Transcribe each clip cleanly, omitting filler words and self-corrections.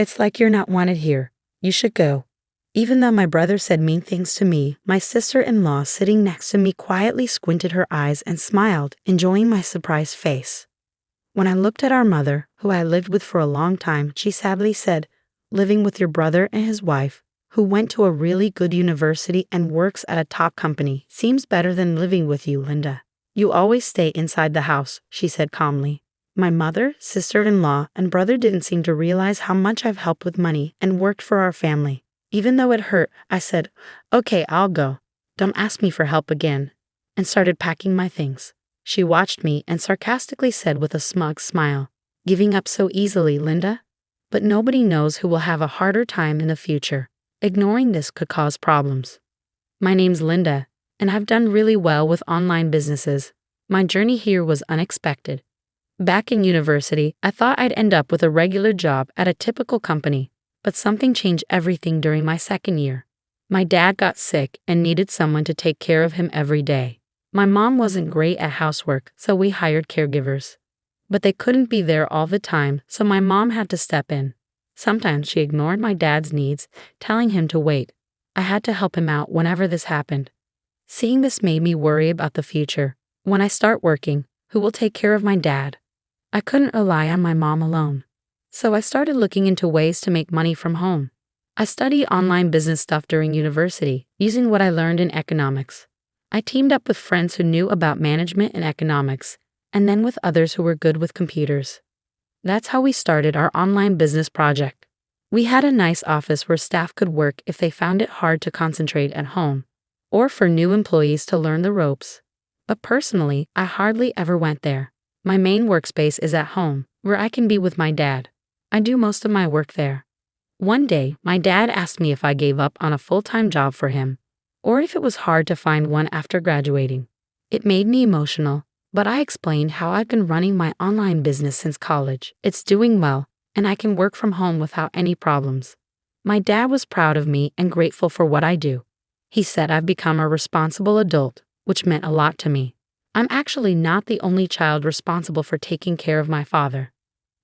It's like you're not wanted here. You should go. Even though my brother said mean things to me, my sister-in-law sitting next to me quietly squinted her eyes and smiled, enjoying my surprised face. When I looked at our mother, who I lived with for a long time, she sadly said, "Living with your brother and his wife, who went to a really good university and works at a top company, seems better than living with you, Linda. You always stay inside the house," she said calmly. My mother, sister-in-law, and brother didn't seem to realize how much I've helped with money and worked for our family. Even though it hurt, I said, "Okay, I'll go. Don't ask me for help again," and started packing my things. She watched me and sarcastically said with a smug smile, "Giving up so easily, Linda? But nobody knows who will have a harder time in the future. Ignoring this could cause problems." My name's Linda, and I've done really well with online businesses. My journey here was unexpected. Back in university, I thought I'd end up with a regular job at a typical company, but something changed everything during my second year. My dad got sick and needed someone to take care of him every day. My mom wasn't great at housework, so we hired caregivers. But they couldn't be there all the time, so my mom had to step in. Sometimes she ignored my dad's needs, telling him to wait. I had to help him out whenever this happened. Seeing this made me worry about the future. When I start working, who will take care of my dad? I couldn't rely on my mom alone. So I started looking into ways to make money from home. I studied online business stuff during university, using what I learned in economics. I teamed up with friends who knew about management and economics, and then with others who were good with computers. That's how we started our online business project. We had a nice office where staff could work if they found it hard to concentrate at home, or for new employees to learn the ropes. But personally, I hardly ever went there. My main workspace is at home, where I can be with my dad. I do most of my work there. One day, my dad asked me if I gave up on a full-time job for him, or if it was hard to find one after graduating. It made me emotional, but I explained how I've been running my online business since college. It's doing well, and I can work from home without any problems. My dad was proud of me and grateful for what I do. He said I've become a responsible adult, which meant a lot to me. I'm actually not the only child responsible for taking care of my father.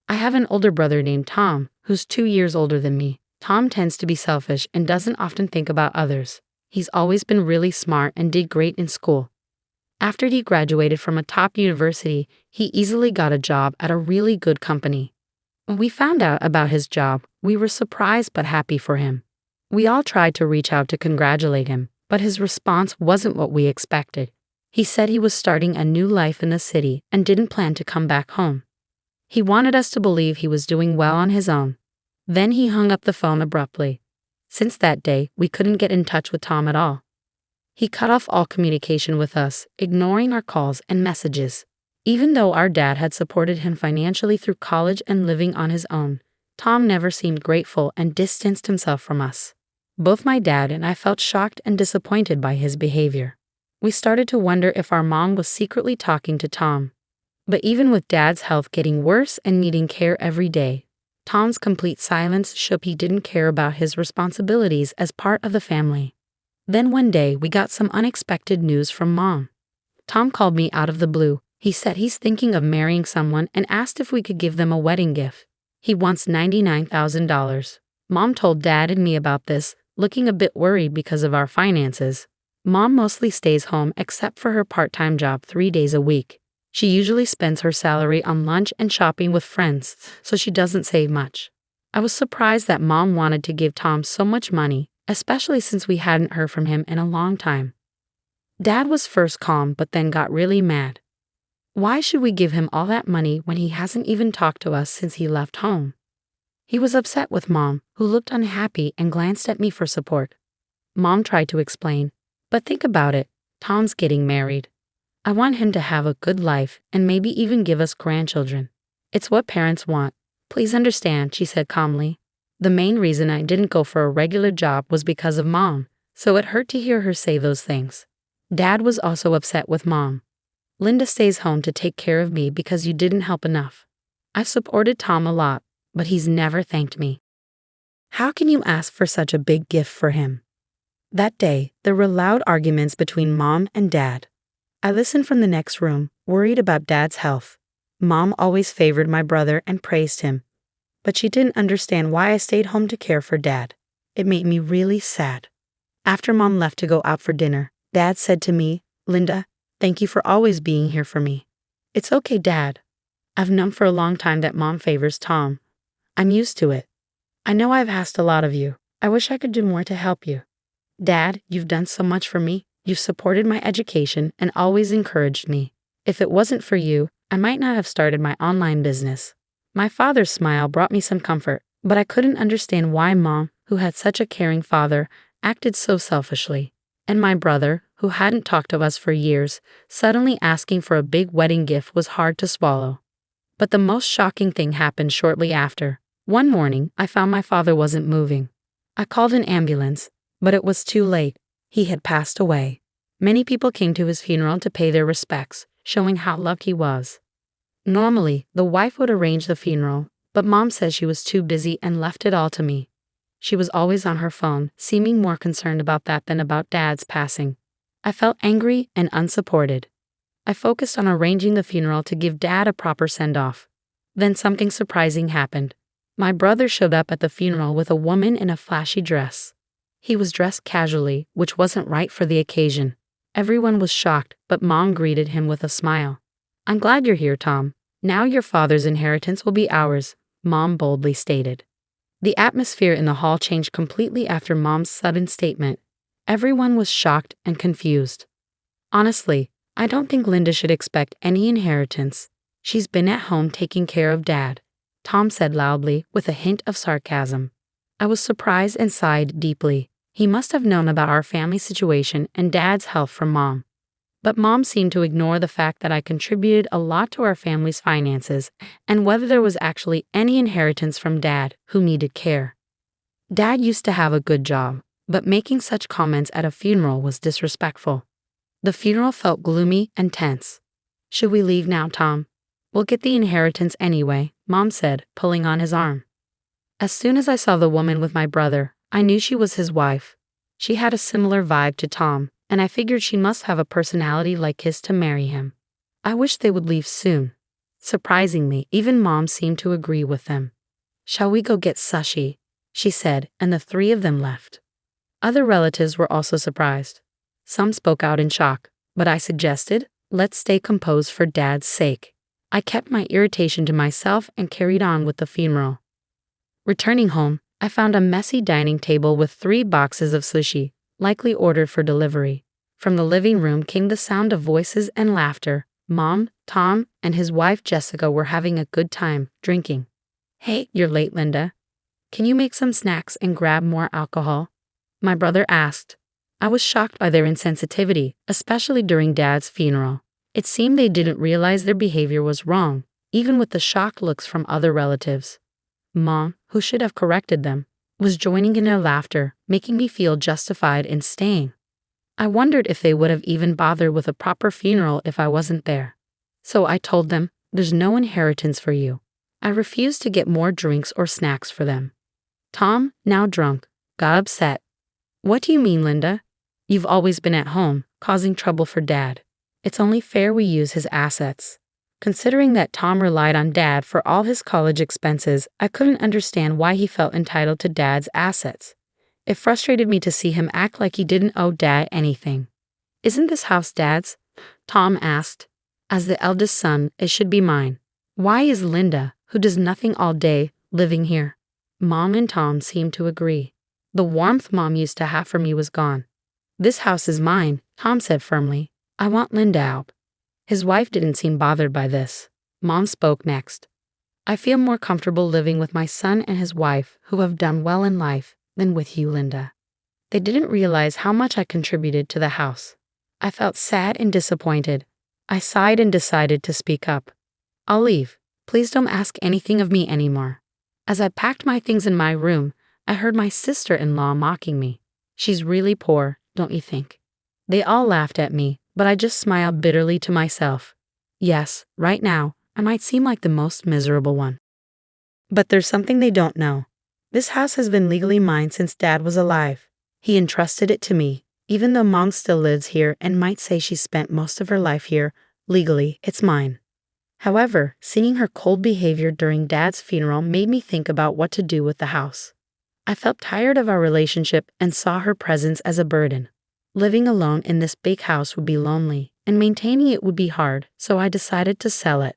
I have an older brother named Tom, who's 2 years older than me. Tom tends to be selfish and doesn't often think about others. He's always been really smart and did great in school. After he graduated from a top university, he easily got a job at a really good company. When we found out about his job, we were surprised but happy for him. We all tried to reach out to congratulate him, but his response wasn't what we expected. He said he was starting a new life in the city and didn't plan to come back home. He wanted us to believe he was doing well on his own. Then he hung up the phone abruptly. Since that day, we couldn't get in touch with Tom at all. He cut off all communication with us, ignoring our calls and messages. Even though our dad had supported him financially through college and living on his own, Tom never seemed grateful and distanced himself from us. Both my dad and I felt shocked and disappointed by his behavior. We started to wonder if our mom was secretly talking to Tom. But even with Dad's health getting worse and needing care every day, Tom's complete silence showed he didn't care about his responsibilities as part of the family. Then one day, we got some unexpected news from Mom. Tom called me out of the blue. He said he's thinking of marrying someone and asked if we could give them a wedding gift. He wants $99,000. Mom told Dad and me about this, looking a bit worried because of our finances. Mom mostly stays home except for her part-time job 3 days a week. She usually spends her salary on lunch and shopping with friends, so she doesn't save much. I was surprised that Mom wanted to give Tom so much money, especially since we hadn't heard from him in a long time. Dad was first calm but then got really mad. Why should we give him all that money when he hasn't even talked to us since he left home? He was upset with Mom, who looked unhappy and glanced at me for support. Mom tried to explain, but think about it, Tom's getting married. I want him to have a good life and maybe even give us grandchildren. It's what parents want. Please understand, she said calmly. The main reason I didn't go for a regular job was because of Mom, so it hurt to hear her say those things. Dad was also upset with Mom. Linda stays home to take care of me because you didn't help enough. I've supported Tom a lot, but he's never thanked me. How can you ask for such a big gift for him? That day, there were loud arguments between Mom and Dad. I listened from the next room, worried about Dad's health. Mom always favored my brother and praised him. but she didn't understand why I stayed home to care for Dad. It made me really sad. After Mom left to go out for dinner, Dad said to me, "Linda, thank you for always being here for me." "It's okay, Dad. I've known for a long time that Mom favors Tom. I'm used to it. I know I've asked a lot of you. I wish I could do more to help you. Dad, you've done so much for me. You've supported my education and always encouraged me. If it wasn't for you, I might not have started my online business." My father's smile brought me some comfort, but I couldn't understand why Mom, who had such a caring father, acted so selfishly. And my brother, who hadn't talked to us for years, suddenly asking for a big wedding gift was hard to swallow. But the most shocking thing happened shortly after. One morning, I found my father wasn't moving. I called an ambulance, but it was too late. He had passed away. Many people came to his funeral to pay their respects, showing how loved he was. Normally, the wife would arrange the funeral, but Mom said she was too busy and left it all to me. She was always on her phone, seeming more concerned about that than about Dad's passing. I felt angry and unsupported. I focused on arranging the funeral to give Dad a proper send-off. Then something surprising happened. My brother showed up at the funeral with a woman in a flashy dress. He was dressed casually, which wasn't right for the occasion. Everyone was shocked, but Mom greeted him with a smile. "I'm glad you're here, Tom. Now your father's inheritance will be ours," Mom boldly stated. The atmosphere in the hall changed completely after Mom's sudden statement. Everyone was shocked and confused. "Honestly, I don't think Linda should expect any inheritance. She's been at home taking care of Dad," Tom said loudly with a hint of sarcasm. I was surprised and sighed deeply. He must have known about our family situation and Dad's help from Mom. But Mom seemed to ignore the fact that I contributed a lot to our family's finances and whether there was actually any inheritance from Dad, who needed care. Dad used to have a good job, but making such comments at a funeral was disrespectful. The funeral felt gloomy and tense. "Should we leave now, Tom? We'll get the inheritance anyway," Mom said, pulling on his arm. As soon as I saw the woman with my brother, I knew she was his wife. She had a similar vibe to Tom, and I figured she must have a personality like his to marry him. I wished they would leave soon. Surprisingly, even Mom seemed to agree with them. "Shall we go get sushi?" she said, and the three of them left. Other relatives were also surprised. Some spoke out in shock, but I suggested, "Let's stay composed for Dad's sake." I kept my irritation to myself and carried on with the funeral. Returning home, I found a messy dining table with 3 boxes of sushi, likely ordered for delivery. From the living room came the sound of voices and laughter. Mom, Tom, and his wife Jessica were having a good time, drinking. "Hey, you're late, Linda. Can you make some snacks and grab more alcohol?" my brother asked. I was shocked by their insensitivity, especially during Dad's funeral. It seemed they didn't realize their behavior was wrong, even with the shocked looks from other relatives. Mom, who should have corrected them, was joining in their laughter, making me feel justified in staying. I wondered if they would have even bothered with a proper funeral if I wasn't there. So I told them, "There's no inheritance for you." I refused to get more drinks or snacks for them. Tom, now drunk, got upset. "What do you mean, Linda? You've always been at home, causing trouble for Dad. It's only fair we use his assets." Considering that Tom relied on Dad for all his college expenses, I couldn't understand why he felt entitled to Dad's assets. It frustrated me to see him act like he didn't owe Dad anything. "Isn't this house Dad's?" Tom asked. "As the eldest son, it should be mine. Why is Linda, who does nothing all day, living here?" Mom and Tom seemed to agree. The warmth Mom used to have for me was gone. "This house is mine," Tom said firmly. "I want Linda out." His wife didn't seem bothered by this. Mom spoke next. "I feel more comfortable living with my son and his wife, who have done well in life, than with you, Linda." They didn't realize how much I contributed to the house. I felt sad and disappointed. I sighed and decided to speak up. "I'll leave. Please don't ask anything of me anymore." As I packed my things in my room, I heard my sister-in-law mocking me. "She's really poor, don't you think?" They all laughed at me, but I just smiled bitterly to myself. Yes, right now, I might seem like the most miserable one. But there's something they don't know. This house has been legally mine since Dad was alive. He entrusted it to me. Even though Mom still lives here and might say she spent most of her life here, legally, it's mine. However, seeing her cold behavior during Dad's funeral made me think about what to do with the house. I felt tired of our relationship and saw her presence as a burden. Living alone in this big house would be lonely, and maintaining it would be hard, so I decided to sell it.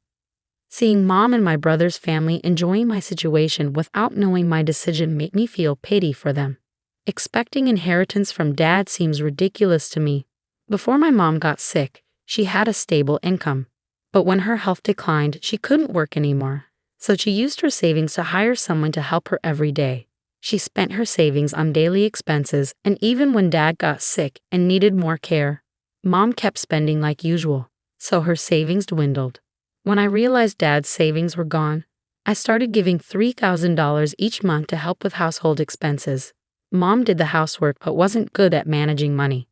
Seeing Mom and my brother's family enjoying my situation without knowing my decision made me feel pity for them. Expecting inheritance from Dad seems ridiculous to me. Before my mom got sick, she had a stable income. But when her health declined, she couldn't work anymore. So she used her savings to hire someone to help her every day. She spent her savings on daily expenses, and even when Dad got sick and needed more care, Mom kept spending like usual, so her savings dwindled. When I realized Dad's savings were gone, I started giving $3,000 each month to help with household expenses. Mom did the housework but wasn't good at managing money.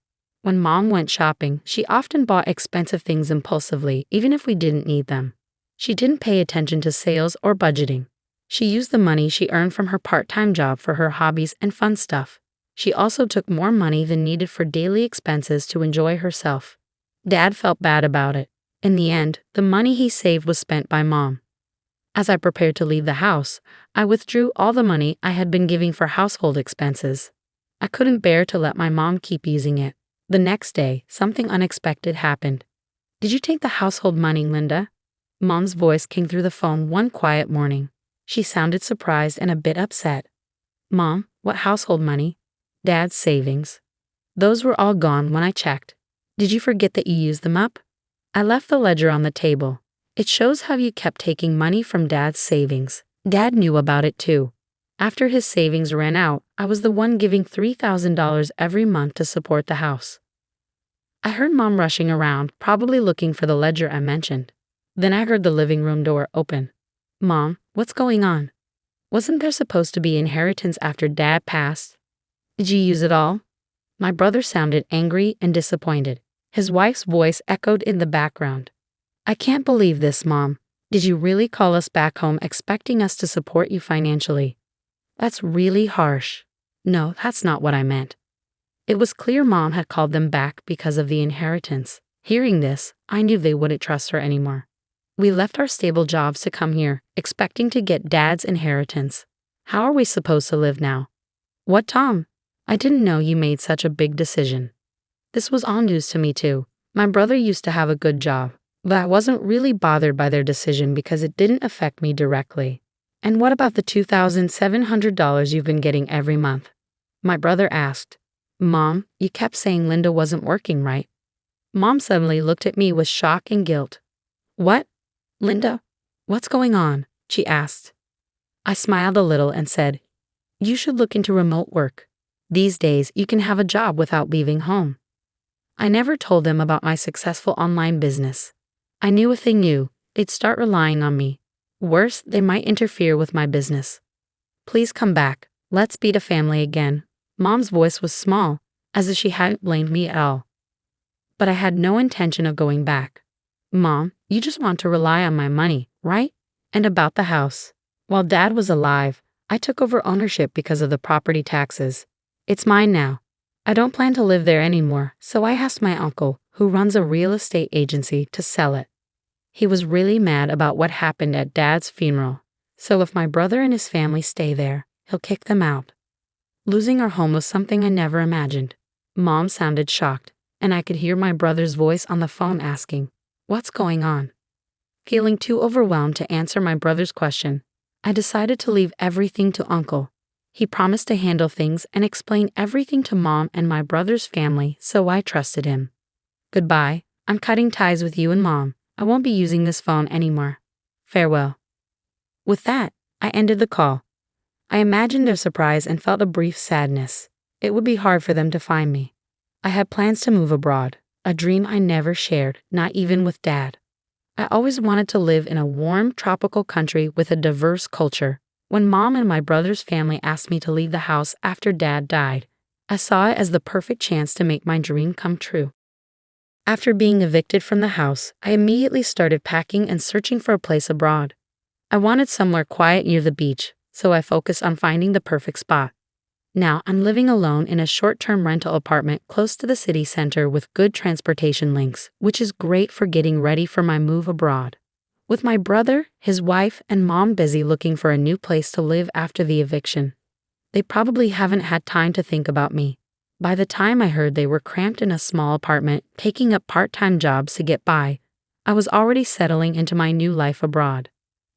When Mom went shopping, she often bought expensive things impulsively, even if we didn't need them. She didn't pay attention to sales or budgeting. She used the money she earned from her part-time job for her hobbies and fun stuff. She also took more money than needed for daily expenses to enjoy herself. Dad felt bad about it. In the end, the money he saved was spent by Mom. As I prepared to leave the house, I withdrew all the money I had been giving for household expenses. I couldn't bear to let my mom keep using it. The next day, something unexpected happened. "Did you take the household money, Linda?" Mom's voice came through the phone one quiet morning. She sounded surprised and a bit upset. "Mom, what household money?" "Dad's savings. Those were all gone when I checked. Did you forget that you used them up?" I left the ledger on the table. "It shows how you kept taking money from Dad's savings. Dad knew about it too. After his savings ran out, I was the one giving $3,000 every month to support the house." I heard Mom rushing around, probably looking for the ledger I mentioned. Then I heard the living room door open. "Mom, what's going on? Wasn't there supposed to be inheritance after Dad passed? Did you use it all?" My brother sounded angry and disappointed. His wife's voice echoed in the background. "I can't believe this, Mom. Did you really call us back home expecting us to support you financially? That's really harsh." "No, that's not what I meant." It was clear Mom had called them back because of the inheritance. Hearing this, I knew they wouldn't trust her anymore. "We left our stable jobs to come here, expecting to get Dad's inheritance. How are we supposed to live now?" "What, Tom? I didn't know you made such a big decision." This was all news to me too. My brother used to have a good job, but I wasn't really bothered by their decision because it didn't affect me directly. "And what about the $2,700 you've been getting every month?" My brother asked. "Mom, you kept saying Linda wasn't working, right?" Mom suddenly looked at me with shock and guilt. "What? Linda? What's going on?" she asked. I smiled a little and said, "You should look into remote work. These days, you can have a job without leaving home." I never told them about my successful online business. I knew if they knew, they'd start relying on me. Worse, they might interfere with my business. "Please come back. Let's be a family again." Mom's voice was small, as if she hadn't blamed me at all. But I had no intention of going back. "Mom, you just want to rely on my money, right? And about the house. While Dad was alive, I took over ownership because of the property taxes. It's mine now. I don't plan to live there anymore, so I asked my uncle, who runs a real estate agency, to sell it. He was really mad about what happened at Dad's funeral, so if my brother and his family stay there, he'll kick them out. Losing our home was something I never imagined. Mom sounded shocked, and I could hear my brother's voice on the phone asking, "What's going on?" Feeling too overwhelmed to answer my brother's question, I decided to leave everything to Uncle. He promised to handle things and explain everything to Mom and my brother's family, so I trusted him. "Goodbye. I'm cutting ties with you and Mom. I won't be using this phone anymore. Farewell." With that, I ended the call. I imagined their surprise and felt a brief sadness. It would be hard for them to find me. I had plans to move abroad, a dream I never shared, not even with Dad. I always wanted to live in a warm, tropical country with a diverse culture. When Mom and my brother's family asked me to leave the house after Dad died, I saw it as the perfect chance to make my dream come true. After being evicted from the house, I immediately started packing and searching for a place abroad. I wanted somewhere quiet near the beach, so I focused on finding the perfect spot. Now I'm living alone in a short-term rental apartment close to the city center with good transportation links, which is great for getting ready for my move abroad. With my brother, his wife, and mom busy looking for a new place to live after the eviction, they probably haven't had time to think about me. By the time I heard they were cramped in a small apartment, taking up part-time jobs to get by, I was already settling into my new life abroad.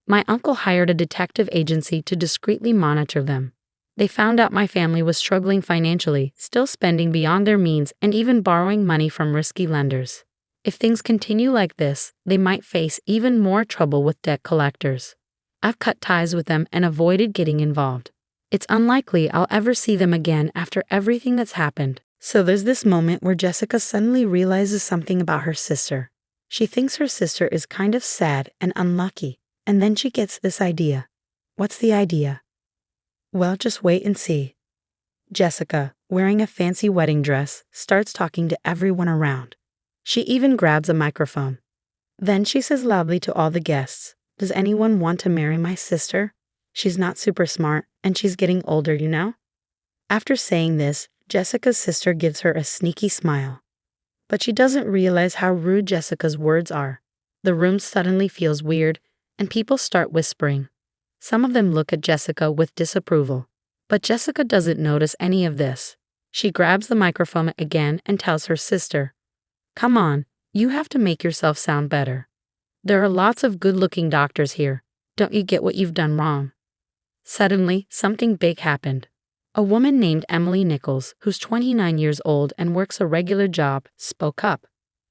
My uncle hired a detective agency to discreetly monitor them. They found out my family was struggling financially, still spending beyond their means and even borrowing money from risky lenders. If things continue like this, they might face even more trouble with debt collectors. I've cut ties with them and avoided getting involved. It's unlikely I'll ever see them again after everything that's happened. So there's this moment where Jessica suddenly realizes something about her sister. She thinks her sister is kind of sad and unlucky, and then she gets this idea. What's the idea? Well, just wait and see. Jessica, wearing a fancy wedding dress, starts talking to everyone around. She even grabs a microphone. Then she says loudly to all the guests, "Does anyone want to marry my sister? She's not super smart, and she's getting older, you know?" After saying this, Jessica's sister gives her a sneaky smile. But she doesn't realize how rude Jessica's words are. The room suddenly feels weird, and people start whispering. Some of them look at Jessica with disapproval. But Jessica doesn't notice any of this. She grabs the microphone again and tells her sister, "Come on, you have to make yourself sound better. There are lots of good-looking doctors here. Don't you get what you've done wrong?" Suddenly, something big happened. A woman named Emily Nichols, who's 29 years old and works a regular job, spoke up.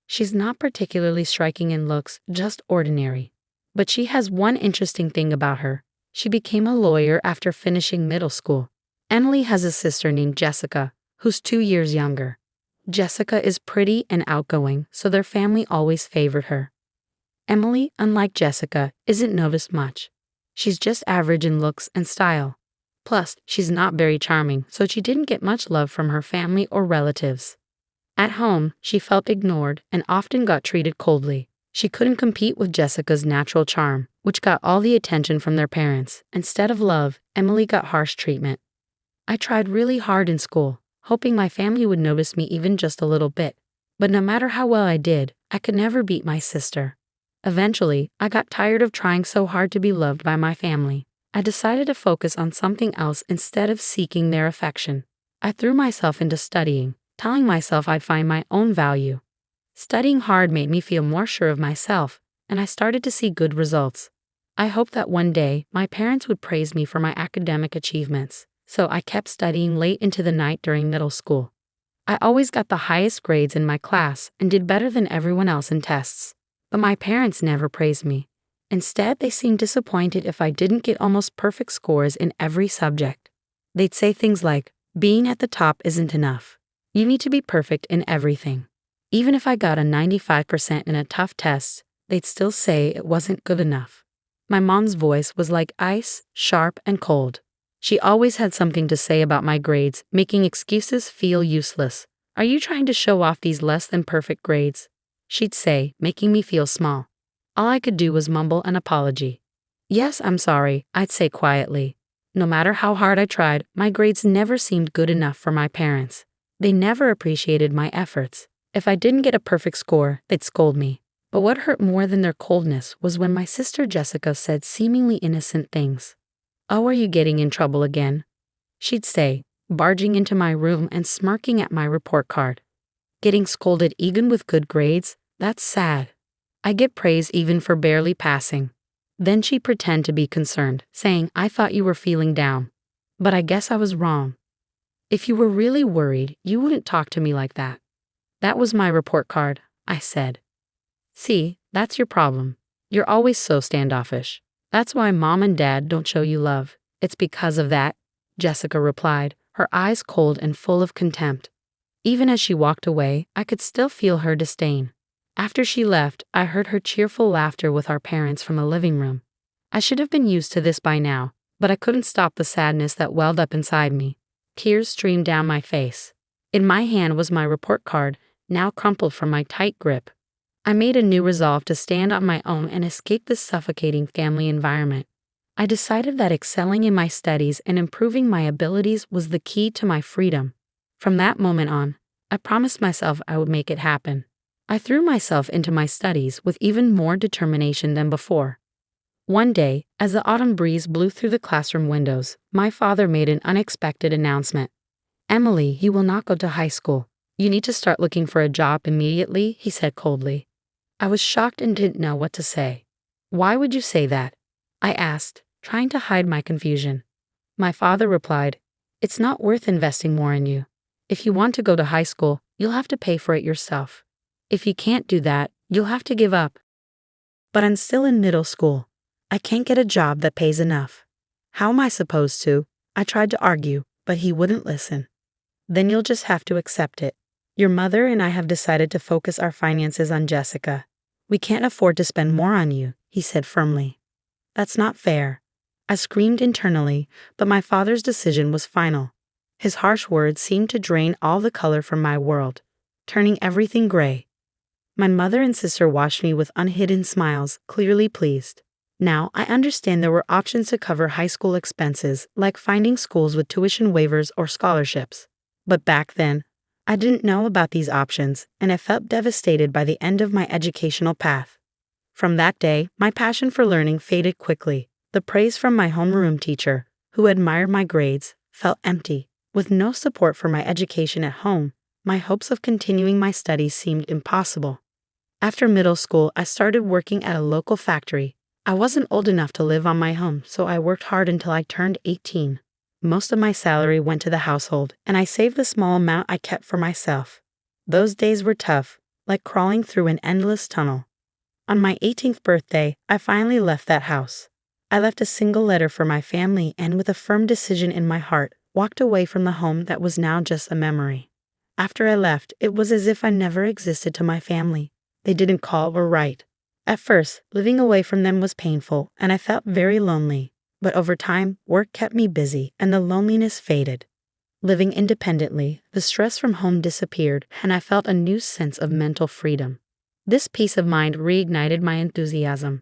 She's not particularly striking in looks, just ordinary. But she has one interesting thing about her. She became a lawyer after finishing middle school. Emily has a sister named Jessica, who's 2 years younger. Jessica is pretty and outgoing, so their family always favored her. Emily, unlike Jessica, isn't noticed much. She's just average in looks and style. Plus, she's not very charming, so she didn't get much love from her family or relatives. At home, she felt ignored and often got treated coldly. She couldn't compete with Jessica's natural charm, which got all the attention from their parents. Instead of love, Emily got harsh treatment. I tried really hard in school, hoping my family would notice me even just a little bit. But no matter how well I did, I could never beat my sister. Eventually, I got tired of trying so hard to be loved by my family. I decided to focus on something else instead of seeking their affection. I threw myself into studying, telling myself I'd find my own value. Studying hard made me feel more sure of myself, and I started to see good results. I hoped that one day my parents would praise me for my academic achievements, so I kept studying late into the night during middle school. I always got the highest grades in my class and did better than everyone else in tests. But my parents never praised me. Instead, they seemed disappointed if I didn't get almost perfect scores in every subject. They'd say things like, "Being at the top isn't enough. You need to be perfect in everything." Even if I got a 95% in a tough test, they'd still say it wasn't good enough. My mom's voice was like ice, sharp and cold. She always had something to say about my grades, making excuses feel useless. "Are you trying to show off these less than perfect grades?" she'd say, making me feel small. All I could do was mumble an apology. "Yes, I'm sorry," I'd say quietly. No matter how hard I tried, my grades never seemed good enough for my parents. They never appreciated my efforts. If I didn't get a perfect score, they'd scold me. But what hurt more than their coldness was when my sister Jessica said seemingly innocent things. "Oh, are you getting in trouble again?" she'd say, barging into my room and smirking at my report card. Getting scolded even with good grades? That's sad. I get praise even for barely passing. Then she'd pretend to be concerned, saying, "I thought you were feeling down." But I guess I was wrong. "If you were really worried, you wouldn't talk to me like that." "That was my report card," I said. "See, that's your problem. You're always so standoffish. That's why Mom and Dad don't show you love. It's because of that," Jessica replied, her eyes cold and full of contempt. Even as she walked away, I could still feel her disdain. After she left, I heard her cheerful laughter with our parents from the living room. I should have been used to this by now, but I couldn't stop the sadness that welled up inside me. Tears streamed down my face. In my hand was my report card, now crumpled from my tight grip. I made a new resolve to stand on my own and escape this suffocating family environment. I decided that excelling in my studies and improving my abilities was the key to my freedom. From that moment on, I promised myself I would make it happen. I threw myself into my studies with even more determination than before. One day, as the autumn breeze blew through the classroom windows, my father made an unexpected announcement. "Emily, you will not go to high school. You need to start looking for a job immediately," he said coldly. I was shocked and didn't know what to say. "Why would you say that?" I asked, trying to hide my confusion. My father replied, "It's not worth investing more in you. If you want to go to high school, you'll have to pay for it yourself. If you can't do that, you'll have to give up." "But I'm still in middle school. I can't get a job that pays enough. How am I supposed to?" I tried to argue, but he wouldn't listen. "Then you'll just have to accept it. Your mother and I have decided to focus our finances on Jessica. We can't afford to spend more on you," he said firmly. "That's not fair." I screamed internally, but my father's decision was final. His harsh words seemed to drain all the color from my world, turning everything gray. My mother and sister watched me with unhidden smiles, clearly pleased. Now, I understand there were options to cover high school expenses, like finding schools with tuition waivers or scholarships. But back then, I didn't know about these options, and I felt devastated by the end of my educational path. From that day, my passion for learning faded quickly. The praise from my homeroom teacher, who admired my grades, felt empty. With no support for my education at home, my hopes of continuing my studies seemed impossible. After middle school, I started working at a local factory. I wasn't old enough to live on my own, so I worked hard until I turned 18. Most of my salary went to the household, and I saved the small amount I kept for myself. Those days were tough, like crawling through an endless tunnel. On my 18th birthday, I finally left that house. I left a single letter for my family and, with a firm decision in my heart, walked away from the home that was now just a memory. After I left, it was as if I never existed to my family. They didn't call or write. At first, living away from them was painful, and I felt very lonely. But over time, work kept me busy, and the loneliness faded. Living independently, the stress from home disappeared, and I felt a new sense of mental freedom. This peace of mind reignited my enthusiasm.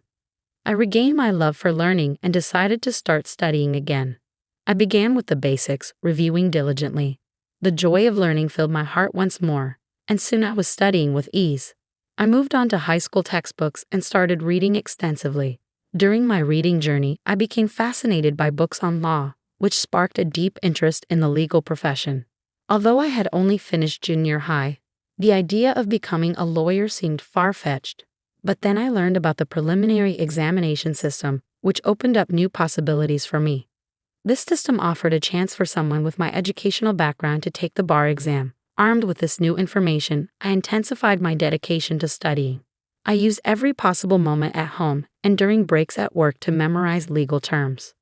I regained my love for learning and decided to start studying again. I began with the basics, reviewing diligently. The joy of learning filled my heart once more, and soon I was studying with ease. I moved on to high school textbooks and started reading extensively. During my reading journey, I became fascinated by books on law, which sparked a deep interest in the legal profession. Although I had only finished junior high, the idea of becoming a lawyer seemed far-fetched. But then I learned about the preliminary examination system, which opened up new possibilities for me. This system offered a chance for someone with my educational background to take the bar exam. Armed with this new information, I intensified my dedication to studying. I used every possible moment at home and during breaks at work to memorize legal terms.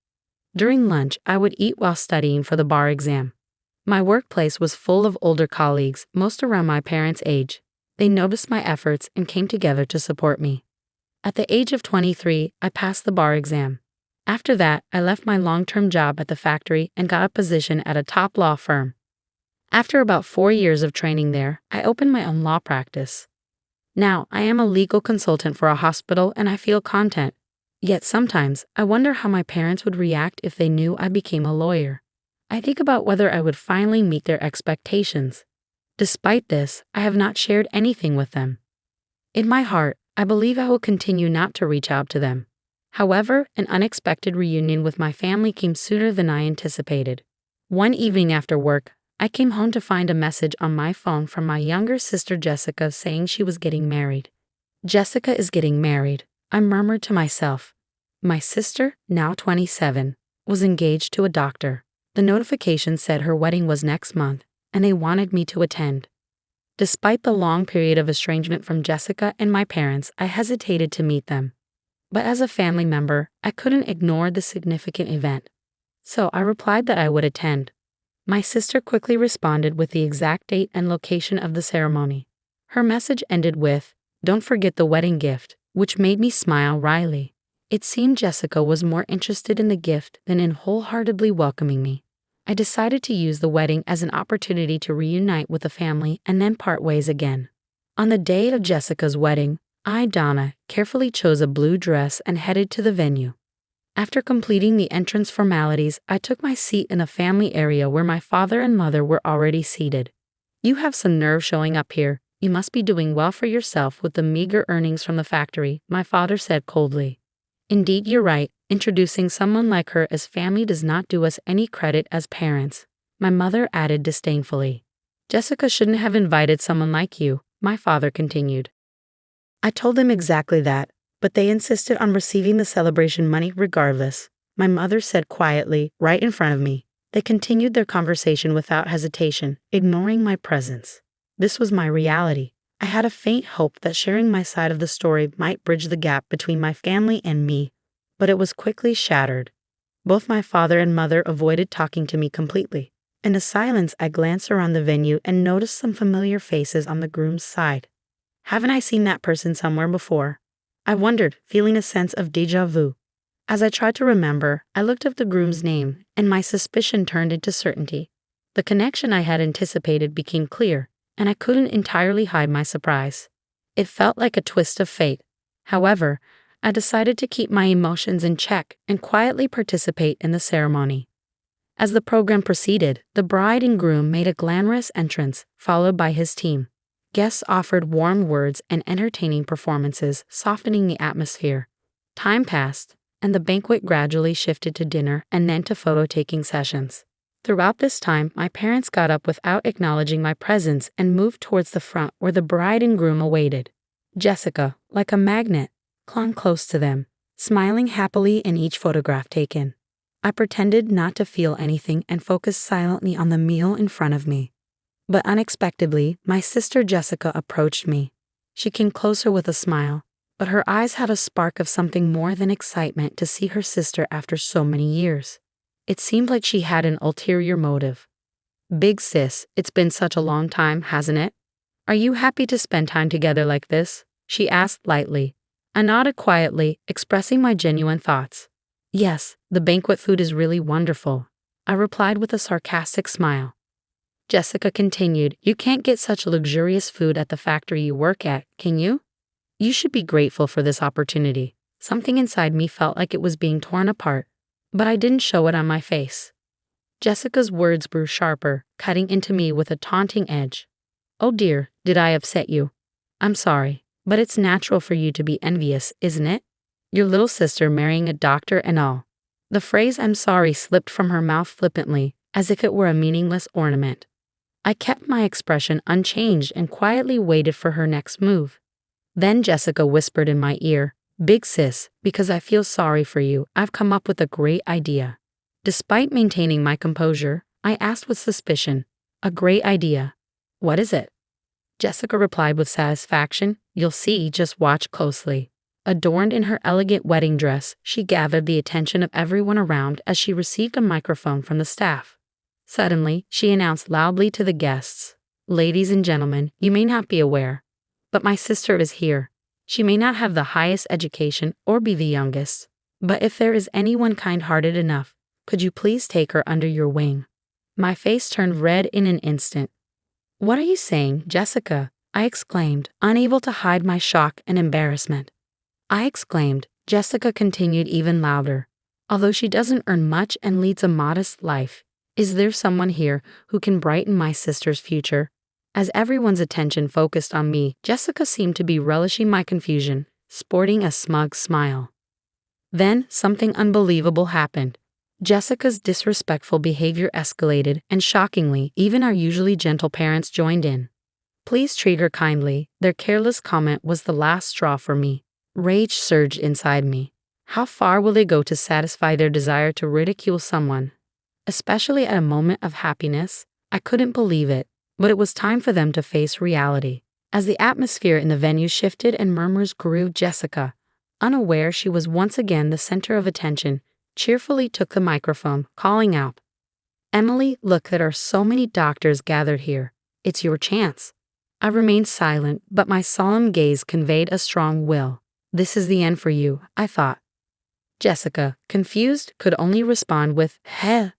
During lunch, I would eat while studying for the bar exam. My workplace was full of older colleagues, most around my parents' age. They noticed my efforts and came together to support me. At the age of 23, I passed the bar exam. After that, I left my long-term job at the factory and got a position at a top law firm. After about 4 years of training there, I opened my own law practice. Now, I am a legal consultant for a hospital and I feel content. Yet sometimes, I wonder how my parents would react if they knew I became a lawyer. I think about whether I would finally meet their expectations. Despite this, I have not shared anything with them. In my heart, I believe I will continue not to reach out to them. However, an unexpected reunion with my family came sooner than I anticipated. One evening after work, I came home to find a message on my phone from my younger sister Jessica saying she was getting married. "Jessica is getting married," I murmured to myself. My sister, now 27, was engaged to a doctor. The notification said her wedding was next month, and they wanted me to attend. Despite the long period of estrangement from Jessica and my parents, I hesitated to meet them. But as a family member, I couldn't ignore the significant event. So I replied that I would attend. My sister quickly responded with the exact date and location of the ceremony. Her message ended with, "Don't forget the wedding gift," which made me smile wryly. It seemed Jessica was more interested in the gift than in wholeheartedly welcoming me. I decided to use the wedding as an opportunity to reunite with the family and then part ways again. On the day of Jessica's wedding, I, Donna, carefully chose a blue dress and headed to the venue. After completing the entrance formalities, I took my seat in a family area where my father and mother were already seated. "You have some nerve showing up here," You must be doing well for yourself with the meager earnings from the factory, my father said coldly. Indeed, you're right. Introducing someone like her as family does not do us any credit as parents, my mother added disdainfully. Jessica shouldn't have invited someone like you, my father continued. I told them exactly that, but they insisted on receiving the celebration money regardless, my mother said quietly, right in front of me. They continued their conversation without hesitation, ignoring my presence. This was my reality. I had a faint hope that sharing my side of the story might bridge the gap between my family and me, but it was quickly shattered. Both my father and mother avoided talking to me completely. In the silence, I glanced around the venue and noticed some familiar faces on the groom's side. Haven't I seen that person somewhere before? I wondered, feeling a sense of déjà vu. As I tried to remember, I looked up the groom's name, and my suspicion turned into certainty. The connection I had anticipated became clear, and I couldn't entirely hide my surprise. It felt like a twist of fate. However, I decided to keep my emotions in check and quietly participate in the ceremony. As the program proceeded, the bride and groom made a glamorous entrance, followed by his team. Guests offered warm words and entertaining performances, softening the atmosphere. Time passed, and the banquet gradually shifted to dinner and then to photo-taking sessions. Throughout this time, my parents got up without acknowledging my presence and moved towards the front where the bride and groom awaited. Jessica, like a magnet, clung close to them, smiling happily in each photograph taken. I pretended not to feel anything and focused silently on the meal in front of me. But unexpectedly, my sister Jessica approached me. She came closer with a smile, but her eyes had a spark of something more than excitement to see her sister after so many years. It seemed like she had an ulterior motive. Big sis, it's been such a long time, hasn't it? Are you happy to spend time together like this? She asked lightly. I nodded quietly, expressing my genuine thoughts. Yes, the banquet food is really wonderful, I replied with a sarcastic smile. Jessica continued, you can't get such luxurious food at the factory you work at, can you? You should be grateful for this opportunity. Something inside me felt like it was being torn apart, but I didn't show it on my face. Jessica's words grew sharper, cutting into me with a taunting edge. Oh dear, did I upset you? I'm sorry, but it's natural for you to be envious, isn't it? Your little sister marrying a doctor and all. The phrase I'm sorry slipped from her mouth flippantly, as if it were a meaningless ornament. I kept my expression unchanged and quietly waited for her next move. Then Jessica whispered in my ear, Big sis, because I feel sorry for you, I've come up with a great idea. Despite maintaining my composure, I asked with suspicion, a great idea. What is it? Jessica replied with satisfaction, you'll see, just watch closely. Adorned in her elegant wedding dress, she gathered the attention of everyone around as she received a microphone from the staff. Suddenly, she announced loudly to the guests, Ladies and gentlemen, you may not be aware, but my sister is here. She may not have the highest education or be the youngest, but if there is anyone kind-hearted enough, could you please take her under your wing? My face turned red in an instant. What are you saying, Jessica? I exclaimed, unable to hide my shock and embarrassment. Jessica continued even louder. Although she doesn't earn much and leads a modest life, is there someone here who can brighten my sister's future? As everyone's attention focused on me, Jessica seemed to be relishing my confusion, sporting a smug smile. Then, something unbelievable happened. Jessica's disrespectful behavior escalated, and shockingly, even our usually gentle parents joined in. Please treat her kindly. Their careless comment was the last straw for me. Rage surged inside me. How far will they go to satisfy their desire to ridicule someone? Especially at a moment of happiness? I couldn't believe it. But it was time for them to face reality. As the atmosphere in the venue shifted and murmurs grew, Jessica, unaware she was once again the center of attention, cheerfully took the microphone, calling out, Emily, look, there are so many doctors gathered here. It's your chance. I remained silent, but my solemn gaze conveyed a strong will. This is the end for you, I thought. Jessica, confused, could only respond with, heh.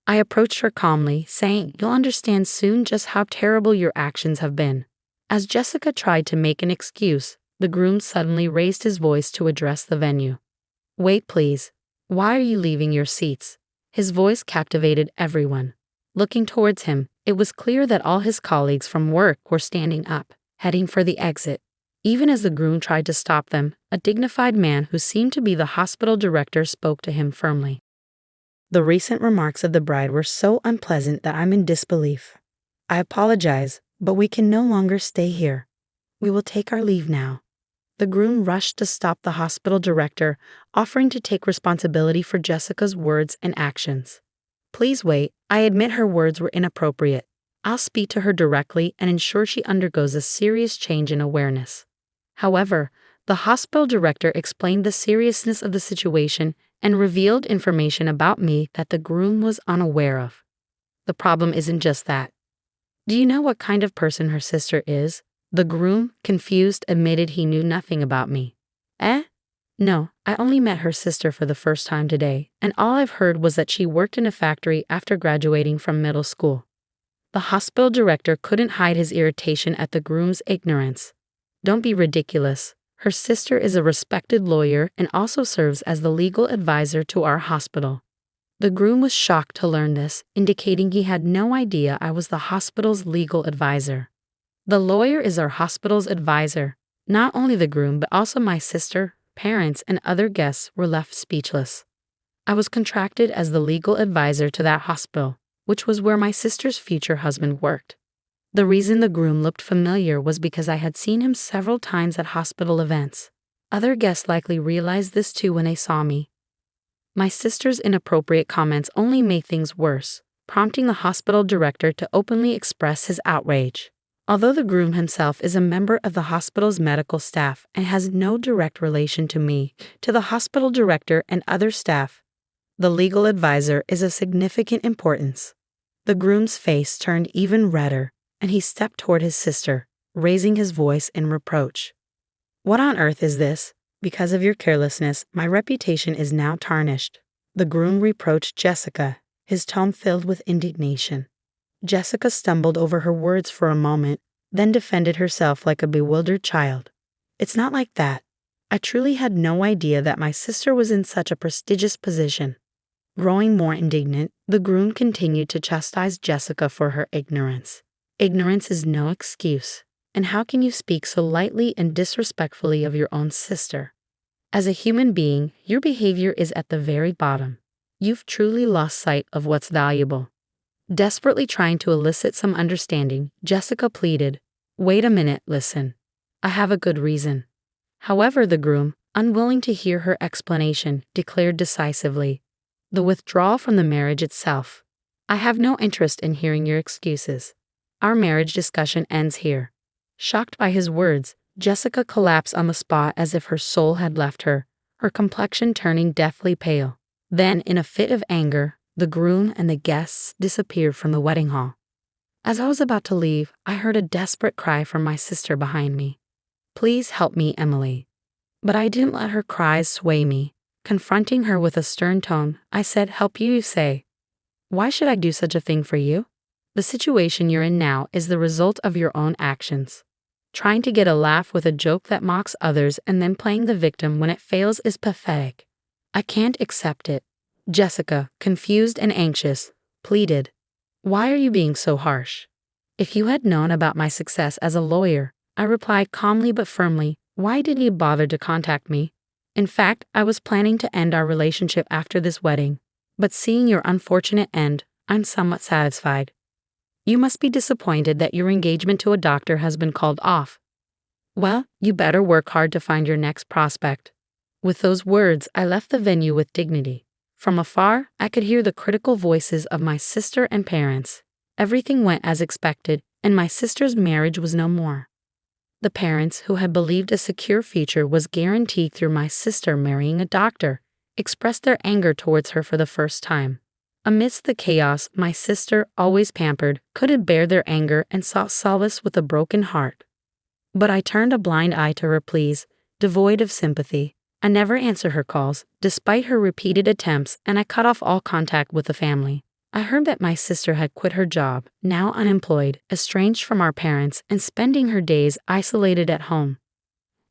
I approached her calmly, saying, You'll understand soon just how terrible your actions have been. As Jessica tried to make an excuse, the groom suddenly raised his voice to address the venue. Wait, please. Why are you leaving your seats? His voice captivated everyone. Looking towards him, it was clear that all his colleagues from work were standing up, heading for the exit. Even as the groom tried to stop them, a dignified man who seemed to be the hospital director spoke to him firmly. The recent remarks of the bride were so unpleasant that I'm in disbelief. I apologize, but we can no longer stay here. We will take our leave now. The groom rushed to stop the hospital director, offering to take responsibility for Jessica's words and actions. Please wait, I admit her words were inappropriate. I'll speak to her directly and ensure she undergoes a serious change in awareness. However, the hospital director explained the seriousness of the situation and revealed information about me that the groom was unaware of. The problem isn't just that. Do you know what kind of person her sister is? The groom, confused, admitted he knew nothing about me. Eh? No, I only met her sister for the first time today, and all I've heard was that she worked in a factory after graduating from middle school. The hospital director couldn't hide his irritation at the groom's ignorance. Don't be ridiculous. Her sister is a respected lawyer and also serves as the legal advisor to our hospital. The groom was shocked to learn this, indicating he had no idea I was the hospital's legal advisor. The lawyer is our hospital's advisor. Not only the groom but also my sister, parents, and other guests were left speechless. I was contracted as the legal advisor to that hospital, which was where my sister's future husband worked. The reason the groom looked familiar was because I had seen him several times at hospital events. Other guests likely realized this too when they saw me. My sister's inappropriate comments only made things worse, prompting the hospital director to openly express his outrage. Although the groom himself is a member of the hospital's medical staff and has no direct relation to me, to the hospital director and other staff, the legal advisor is of significant importance. The groom's face turned even redder, and he stepped toward his sister, raising his voice in reproach. What on earth is this? Because of your carelessness, my reputation is now tarnished. The groom reproached Jessica, his tone filled with indignation. Jessica stumbled over her words for a moment, then defended herself like a bewildered child. It's not like that. I truly had no idea that my sister was in such a prestigious position. Growing more indignant, the groom continued to chastise Jessica for her ignorance. Ignorance is no excuse. And how can you speak so lightly and disrespectfully of your own sister? As a human being, your behavior is at the very bottom. You've truly lost sight of what's valuable. Desperately trying to elicit some understanding, Jessica pleaded, "Wait a minute, listen. I have a good reason." However, the groom, unwilling to hear her explanation, declared decisively, "The withdrawal from the marriage itself. I have no interest in hearing your excuses. Our marriage discussion ends here." Shocked by his words, Jessica collapsed on the spot as if her soul had left her, her complexion turning deathly pale. Then, in a fit of anger, the groom and the guests disappeared from the wedding hall. As I was about to leave, I heard a desperate cry from my sister behind me. "Please help me, Emily." But I didn't let her cries sway me. Confronting her with a stern tone, I said, "Help you say? Why should I do such a thing for you? The situation you're in now is the result of your own actions. Trying to get a laugh with a joke that mocks others and then playing the victim when it fails is pathetic. I can't accept it." Jessica, confused and anxious, pleaded, "Why are you being so harsh?" "If you had known about my success as a lawyer," I replied calmly but firmly, "why didn't you bother to contact me? In fact, I was planning to end our relationship after this wedding, but seeing your unfortunate end, I'm somewhat satisfied. You must be disappointed that your engagement to a doctor has been called off. Well, you better work hard to find your next prospect." With those words, I left the venue with dignity. From afar, I could hear the critical voices of my sister and parents. Everything went as expected, and my sister's marriage was no more. The parents, who had believed a secure future was guaranteed through my sister marrying a doctor, expressed their anger towards her for the first time. Amidst the chaos, my sister, always pampered, couldn't bear their anger and sought solace with a broken heart. But I turned a blind eye to her pleas, devoid of sympathy. I never answered her calls, despite her repeated attempts, and I cut off all contact with the family. I heard that my sister had quit her job, now unemployed, estranged from our parents, and spending her days isolated at home.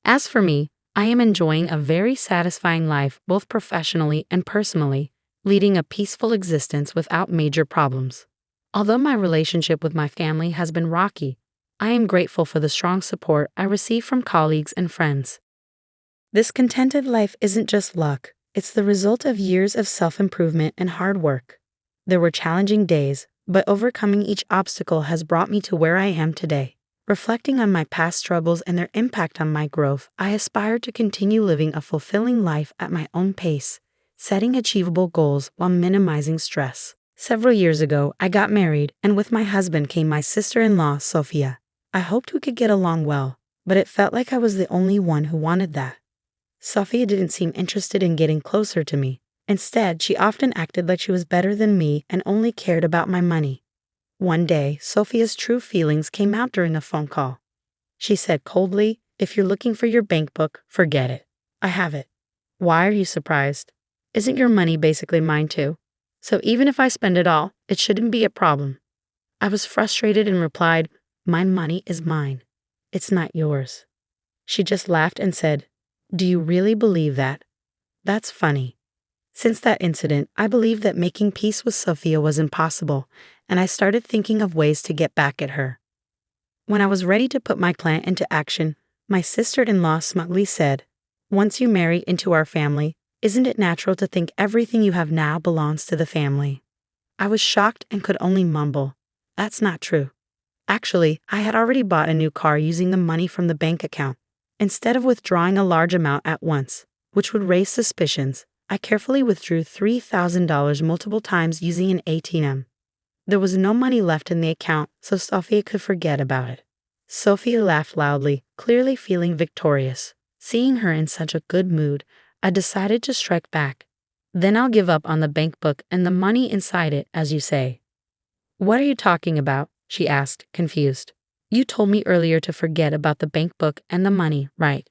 As for me, I am enjoying a very satisfying life both professionally and personally, leading a peaceful existence without major problems. Although my relationship with my family has been rocky, I am grateful for the strong support I receive from colleagues and friends. This contented life isn't just luck, it's the result of years of self-improvement and hard work. There were challenging days, but overcoming each obstacle has brought me to where I am today. Reflecting on my past struggles and their impact on my growth, I aspire to continue living a fulfilling life at my own pace, setting achievable goals while minimizing stress. Several years ago, I got married, and with my husband came my sister-in-law, Sophia. I hoped we could get along well, but it felt like I was the only one who wanted that. Sophia didn't seem interested in getting closer to me. Instead, she often acted like she was better than me and only cared about my money. One day, Sophia's true feelings came out during a phone call. She said coldly, "If you're looking for your bank book, forget it. I have it." "Why are you surprised? Isn't your money basically mine too? So even if I spend it all, it shouldn't be a problem." I was frustrated and replied, "My money is mine. It's not yours." She just laughed and said, "Do you really believe that? That's funny." Since that incident, I believed that making peace with Sophia was impossible, and I started thinking of ways to get back at her. When I was ready to put my plan into action, my sister-in-law smugly said, "Once you marry into our family, isn't it natural to think everything you have now belongs to the family?" I was shocked and could only mumble, "That's not true." Actually, I had already bought a new car using the money from the bank account. Instead of withdrawing a large amount at once, which would raise suspicions, I carefully withdrew $3,000 multiple times using an ATM. There was no money left in the account, so Sophia could forget about it. Sophia laughed loudly, clearly feeling victorious. Seeing her in such a good mood, I decided to strike back. "Then I'll give up on the bank book and the money inside it, as you say." "What are you talking about?" she asked, confused. "You told me earlier to forget about the bank book and the money, right?"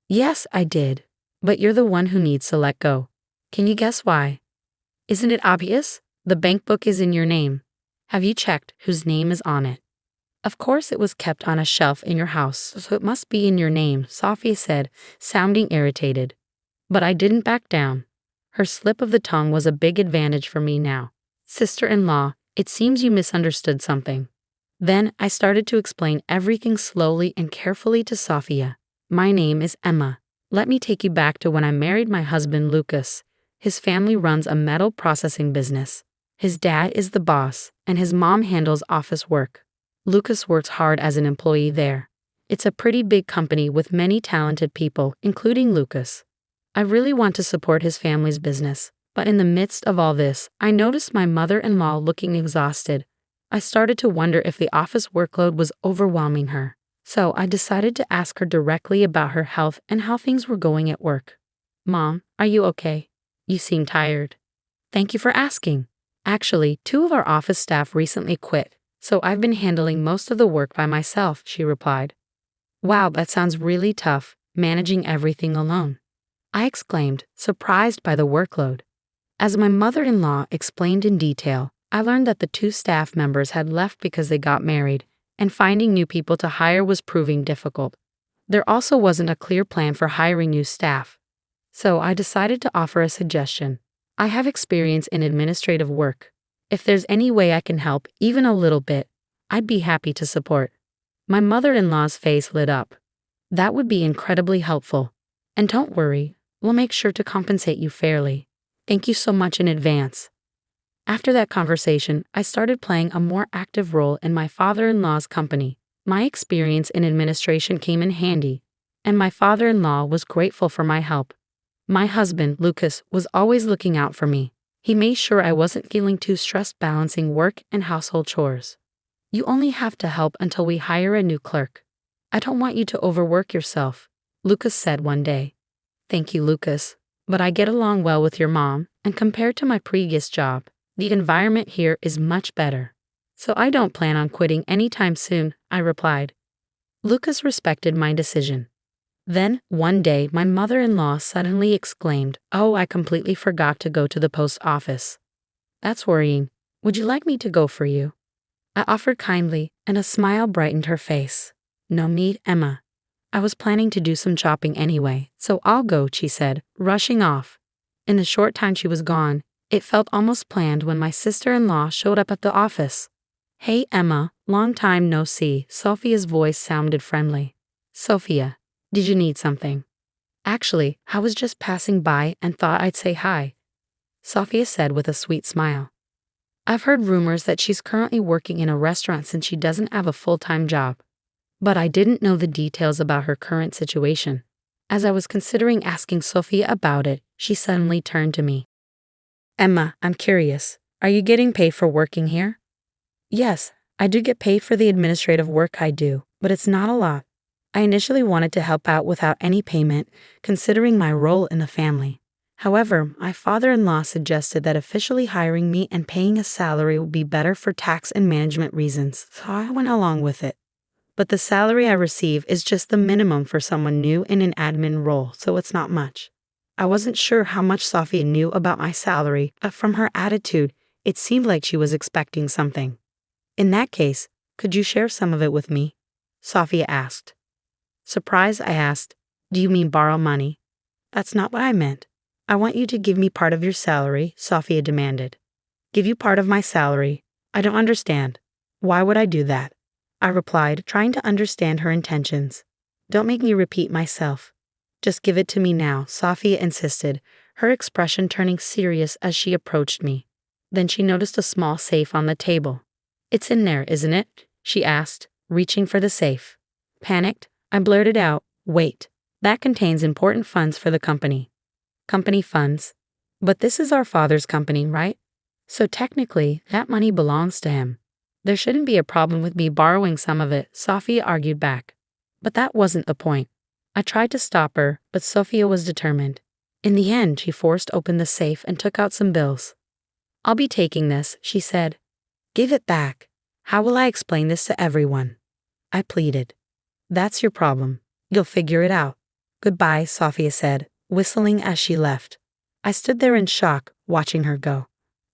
"Yes, I did. But you're the one who needs to let go. Can you guess why?" "Isn't it obvious? The bank book is in your name. Have you checked whose name is on it?" "Of course it was kept on a shelf in your house, so it must be in your name," Sophia said, sounding irritated. But I didn't back down. Her slip of the tongue was a big advantage for me now. "Sister-in-law, it seems you misunderstood something." Then I started to explain everything slowly and carefully to Sophia. "My name is Emma. Let me take you back to when I married my husband, Lucas. His family runs a metal processing business. His dad is the boss, and his mom handles office work. Lucas works hard as an employee there. It's a pretty big company with many talented people, including Lucas. I really want to support his family's business, but in the midst of all this, I noticed my mother-in-law looking exhausted. I started to wonder if the office workload was overwhelming her. So I decided to ask her directly about her health and how things were going at work. "Mom, are you okay? You seem tired." "Thank you for asking. Actually, 2 of our office staff recently quit, so I've been handling most of the work by myself," she replied. "Wow, that sounds really tough, managing everything alone," I exclaimed, surprised by the workload. As my mother-in-law explained in detail, I learned that the 2 staff members had left because they got married, and finding new people to hire was proving difficult. There also wasn't a clear plan for hiring new staff. So I decided to offer a suggestion. "I have experience in administrative work. If there's any way I can help, even a little bit, I'd be happy to support." My mother-in-law's face lit up. "That would be incredibly helpful. And don't worry, we'll make sure to compensate you fairly. Thank you so much in advance." After that conversation, I started playing a more active role in my father-in-law's company. My experience in administration came in handy, and my father-in-law was grateful for my help. My husband, Lucas, was always looking out for me. He made sure I wasn't feeling too stressed balancing work and household chores. "You only have to help until we hire a new clerk. I don't want you to overwork yourself," Lucas said one day. "Thank you, Lucas, but I get along well with your mom, and compared to my previous job, the environment here is much better. So I don't plan on quitting anytime soon," I replied. Lucas respected my decision. Then, one day, my mother-in-law suddenly exclaimed, "Oh, I completely forgot to go to the post office." "That's worrying. Would you like me to go for you?" I offered kindly, and a smile brightened her face. "No need, Emma. I was planning to do some shopping anyway, so I'll go," she said, rushing off. In the short time she was gone, it felt almost planned when my sister-in-law showed up at the office. "Hey, Emma, Long time no see. Sophia's voice sounded friendly. Sophia, did you need something? Actually, I was just passing by and thought I'd say hi, Sophia said with a sweet smile. I've heard rumors that she's currently working in a restaurant since she doesn't have a full-time job. But I didn't know the details about her current situation. As I was considering asking Sophia about it, she suddenly turned to me. Emma, I'm curious. Are you getting paid for working here? Yes, I do get paid for the administrative work I do, but it's not a lot. I initially wanted to help out without any payment, considering my role in the family. However, my father-in-law suggested that officially hiring me and paying a salary would be better for tax and management reasons, so I went along with it. But the salary I receive is just the minimum for someone new in an admin role, so it's not much. I wasn't sure how much Sophia knew about my salary, but from her attitude, it seemed like she was expecting something. In that case, could you share some of it with me? Sophia asked. Surprised, I asked, do you mean borrow money? That's not what I meant. I want you to give me part of your salary, Sophia demanded. Give you part of my salary? I don't understand. Why would I do that? I replied, trying to understand her intentions. Don't make me repeat myself. Just give it to me now, Sophia insisted, her expression turning serious as she approached me. Then she noticed a small safe on the table. It's in there, isn't it? She asked, reaching for the safe. Panicked, I blurted out, wait, that contains important funds for the company. Company funds? But this is our father's company, right? So technically, that money belongs to him. There shouldn't be a problem with me borrowing some of it, Sophia argued back. But that wasn't the point. I tried to stop her, but Sophia was determined. In the end, she forced open the safe and took out some bills. I'll be taking this, she said. Give it back. How will I explain this to everyone? I pleaded. That's your problem. You'll figure it out. Goodbye, Sophia said, whistling as she left. I stood there in shock, watching her go.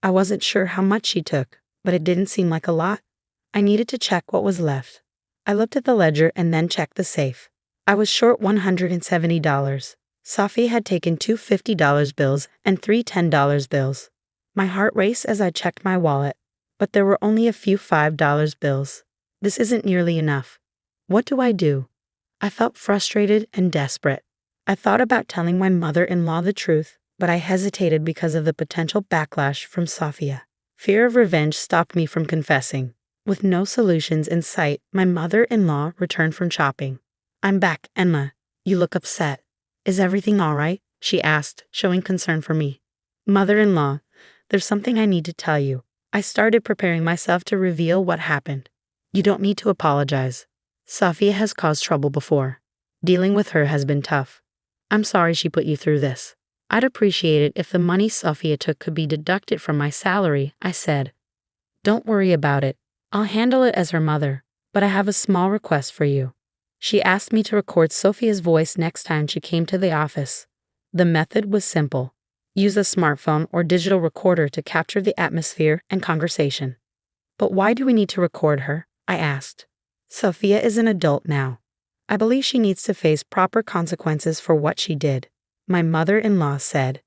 I wasn't sure how much she took, but it didn't seem like a lot. I needed to check what was left. I looked at the ledger and then checked the safe. I was short $170. Sophia had taken two $50 bills and three $10 bills. My heart raced as I checked my wallet, but there were only a few $5 bills. This isn't nearly enough. What do I do? I felt frustrated and desperate. I thought about telling my mother-in-law the truth, but I hesitated because of the potential backlash from Sophia. Fear of revenge stopped me from confessing. With no solutions in sight, my mother-in-law returned from shopping. I'm back, Emma. You look upset. Is everything all right? She asked, showing concern for me. Mother-in-law, there's something I need to tell you. I started preparing myself to reveal what happened. You don't need to apologize. Sophia has caused trouble before. Dealing with her has been tough. I'm sorry she put you through this. I'd appreciate it if the money Sophia took could be deducted from my salary, I said. Don't worry about it. I'll handle it as her mother, but I have a small request for you. She asked me to record Sophia's voice next time she came to the office. The method was simple. Use a smartphone or digital recorder to capture the atmosphere and conversation. But why do we need to record her? I asked. Sophia is an adult now. I believe she needs to face proper consequences for what she did, my mother-in-law said.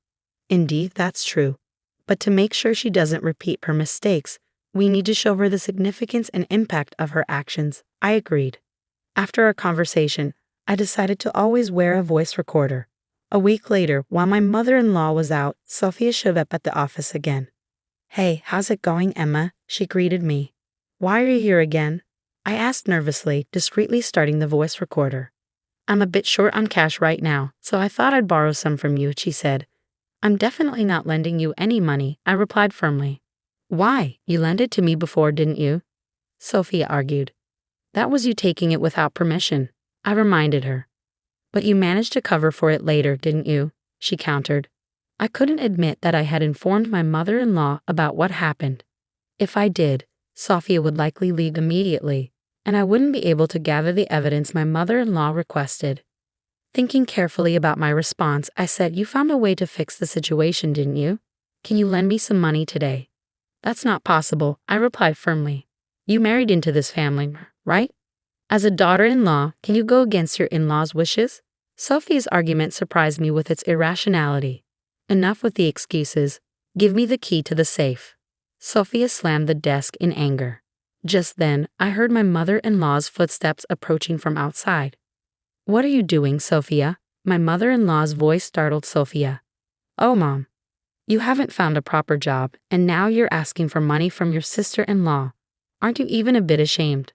Indeed, that's true. But to make sure she doesn't repeat her mistakes, we need to show her the significance and impact of her actions. I agreed. After our conversation, I decided to always wear a voice recorder. A week later, while my mother-in-law was out, Sophia showed up at the office again. Hey, how's it going, Emma? She greeted me. Why are you here again? I asked nervously, discreetly starting the voice recorder. I'm a bit short on cash right now, so I thought I'd borrow some from you, she said. I'm definitely not lending you any money, I replied firmly. Why? You lent it to me before, didn't you? Sophia argued. That was you taking it without permission, I reminded her. But you managed to cover for it later, didn't you? She countered. I couldn't admit that I had informed my mother-in-law about what happened. If I did, Sophia would likely leave immediately, and I wouldn't be able to gather the evidence my mother-in-law requested. Thinking carefully about my response, I said, You found a way to fix the situation, didn't you? Can you lend me some money today? That's not possible, I replied firmly. You married into this family, right? As a daughter-in-law, can you go against your in-laws' wishes? Sophia's argument surprised me with its irrationality. Enough with the excuses. Give me the key to the safe. Sophia slammed the desk in anger. Just then, I heard my mother-in-law's footsteps approaching from outside. "What are you doing, Sophia?" My mother-in-law's voice startled Sophia. "Oh, Mom. You haven't found a proper job, and now you're asking for money from your sister-in-law. Aren't you even a bit ashamed?"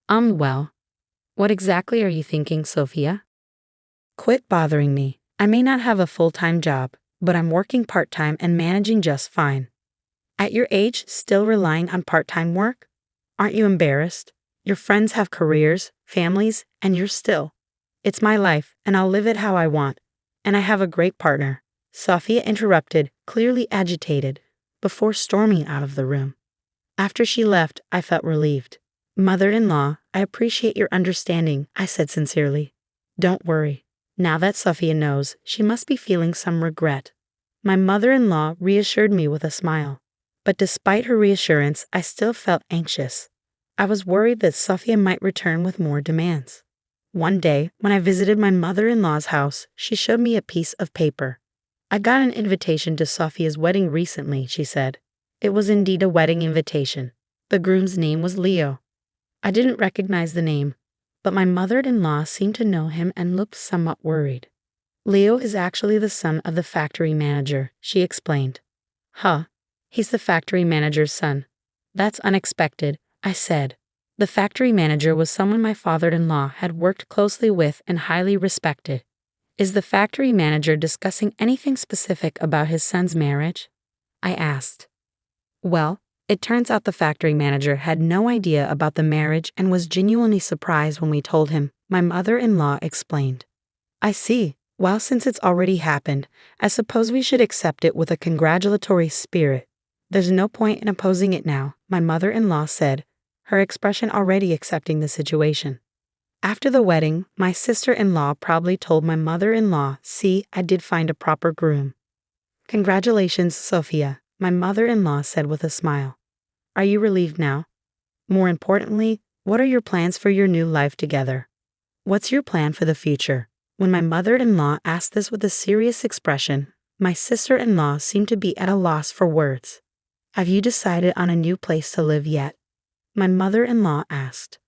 Well, what exactly are you thinking, Sophia?" "Quit bothering me. I may not have a full-time job, but I'm working part-time and managing just fine. At your age, still relying on part-time work? Aren't you embarrassed? Your friends have careers, families, and you're still. It's my life, and I'll live it how I want. And I have a great partner," Sophia interrupted, clearly agitated, before storming out of the room. After she left, I felt relieved. "Mother-in-law, I appreciate your understanding," I said sincerely. "Don't worry. Now that Sophia knows, she must be feeling some regret." My mother-in-law reassured me with a smile. But despite her reassurance, I still felt anxious. I was worried that Sophia might return with more demands. One day, when I visited my mother-in-law's house, she showed me a piece of paper. "I got an invitation to Sophia's wedding recently," she said. It was indeed a wedding invitation. The groom's name was Leo. I didn't recognize the name, but my mother-in-law seemed to know him and looked somewhat worried. "Leo is actually the son of the factory manager," she explained. "Huh, he's the factory manager's son. That's unexpected," I said. The factory manager was someone my father-in-law had worked closely with and highly respected. "Is the factory manager discussing anything specific about his son's marriage?" I asked. Well, it turns out the factory manager had no idea about the marriage and was genuinely surprised when we told him, my mother-in-law explained. "I see. Well, since it's already happened, I suppose we should accept it with a congratulatory spirit. There's no point in opposing it now," my mother-in-law said, her expression already accepting the situation. After the wedding, my sister-in-law probably told my mother-in-law, "See, I did find a proper groom." "Congratulations, Sophia," my mother-in-law said with a smile. "Are you relieved now? More importantly, what are your plans for your new life together? What's your plan for the future?" When my mother-in-law asked this with a serious expression, my sister-in-law seemed to be at a loss for words. "Have you decided on a new place to live yet?" my mother-in-law asked.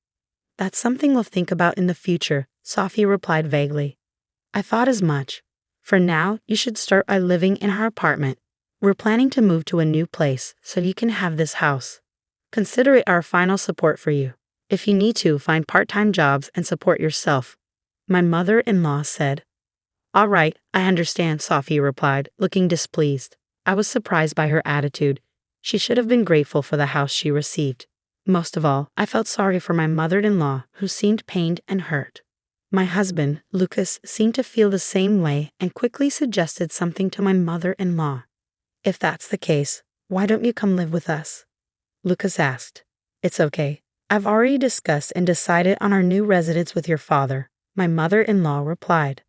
"That's something we'll think about in the future," Sophia replied vaguely. "I thought as much. For now, you should start by living in our apartment. We're planning to move to a new place, so you can have this house. Consider it our final support for you. If you need to, find part-time jobs and support yourself," my mother-in-law said. "All right, I understand," Sophia replied, looking displeased. I was surprised by her attitude. She should have been grateful for the house she received. Most of all, I felt sorry for my mother-in-law, who seemed pained and hurt. My husband, Lucas, seemed to feel the same way and quickly suggested something to my mother-in-law. "If that's the case, why don't you come live with us?" Lucas asked. "It's okay. I've already discussed and decided on our new residence with your father," my mother-in-law replied.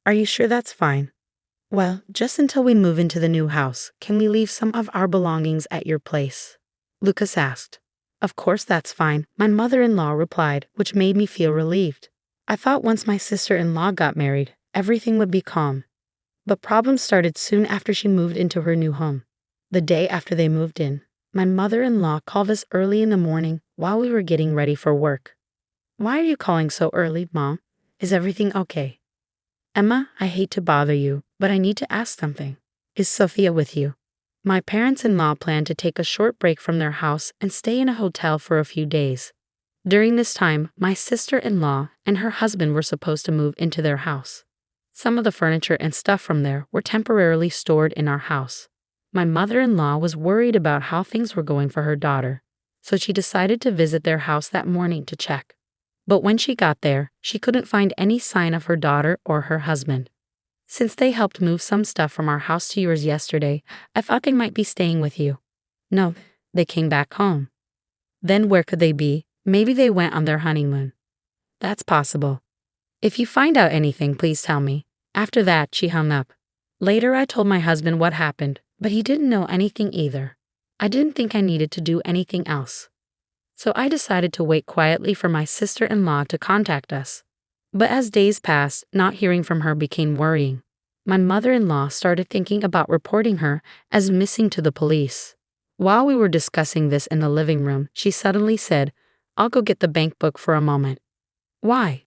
"Are you sure that's fine?" "Well, just until we move into the new house, can we leave some of our belongings at your place?" Lucas asked. "Of course that's fine," my mother-in-law replied, which made me feel relieved. I thought once my sister-in-law got married, everything would be calm. But problems started soon after she moved into her new home. The day after they moved in, my mother-in-law called us early in the morning while we were getting ready for work. "Why are you calling so early, Mom? Is everything okay?" "Emma, I hate to bother you, but I need to ask something. Is Sophia with you?" My parents-in-law planned to take a short break from their house and stay in a hotel for a few days. During this time, my sister-in-law and her husband were supposed to move into their house. Some of the furniture and stuff from there were temporarily stored in our house. My mother-in-law was worried about how things were going for her daughter, so she decided to visit their house that morning to check. But when she got there, she couldn't find any sign of her daughter or her husband. "Since they helped move some stuff from our house to yours yesterday, I thought they might be staying with you." "No, they came back home." "Then where could they be? Maybe they went on their honeymoon." "That's possible. If you find out anything, please tell me." After that, she hung up. Later, I told my husband what happened, but he didn't know anything either. I didn't think I needed to do anything else. So I decided to wait quietly for my sister-in-law to contact us. But as days passed, not hearing from her became worrying. My mother-in-law started thinking about reporting her as missing to the police. While we were discussing this in the living room, she suddenly said, "I'll go get the bank book for a moment." "Why?"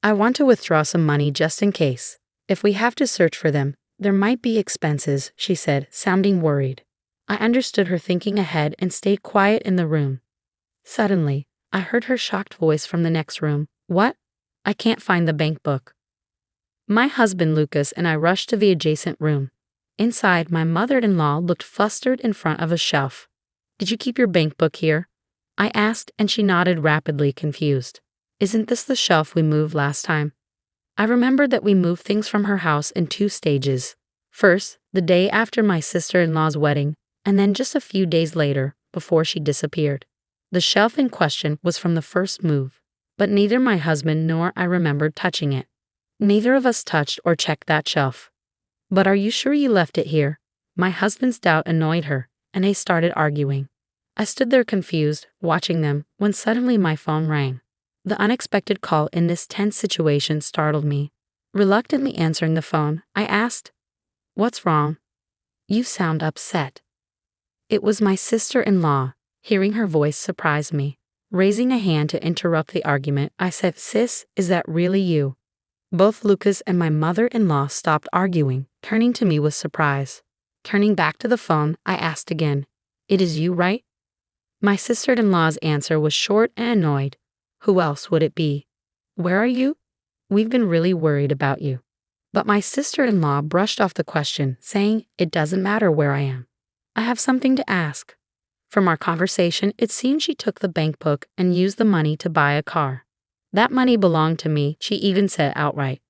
"I want to withdraw some money just in case. If we have to search for them, there might be expenses," she said, sounding worried. I understood her thinking ahead and stayed quiet in the room. Suddenly, I heard her shocked voice from the next room. "What? I can't find the bank book." My husband Lucas and I rushed to the adjacent room. Inside, my mother-in-law looked flustered in front of a shelf. "Did you keep your bank book here?" I asked, and she nodded rapidly, confused. "Isn't this the shelf we moved last time?" I remembered that we moved things from her house in 2 stages. First, the day after my sister-in-law's wedding, and then just a few days later, before she disappeared. The shelf in question was from the first move, but neither my husband nor I remembered touching it. Neither of us touched or checked that shelf. "But are you sure you left it here?" My husband's doubt annoyed her, and they started arguing. I stood there confused, watching them, when suddenly my phone rang. The unexpected call in this tense situation startled me. Reluctantly answering the phone, I asked, "What's wrong? You sound upset." It was my sister-in-law. Hearing her voice surprised me. Raising a hand to interrupt the argument, I said, "Sis, is that really you?" Both Lucas and my mother-in-law stopped arguing, turning to me with surprise. Turning back to the phone, I asked again, "It is you, right?" My sister-in-law's answer was short and annoyed. "Who else would it be? Where are you? We've been really worried about you." But my sister-in-law brushed off the question, saying, "It doesn't matter where I am. I have something to ask." From our conversation, it seemed she took the bank book and used the money to buy a car. That money belonged to me, she even said outright.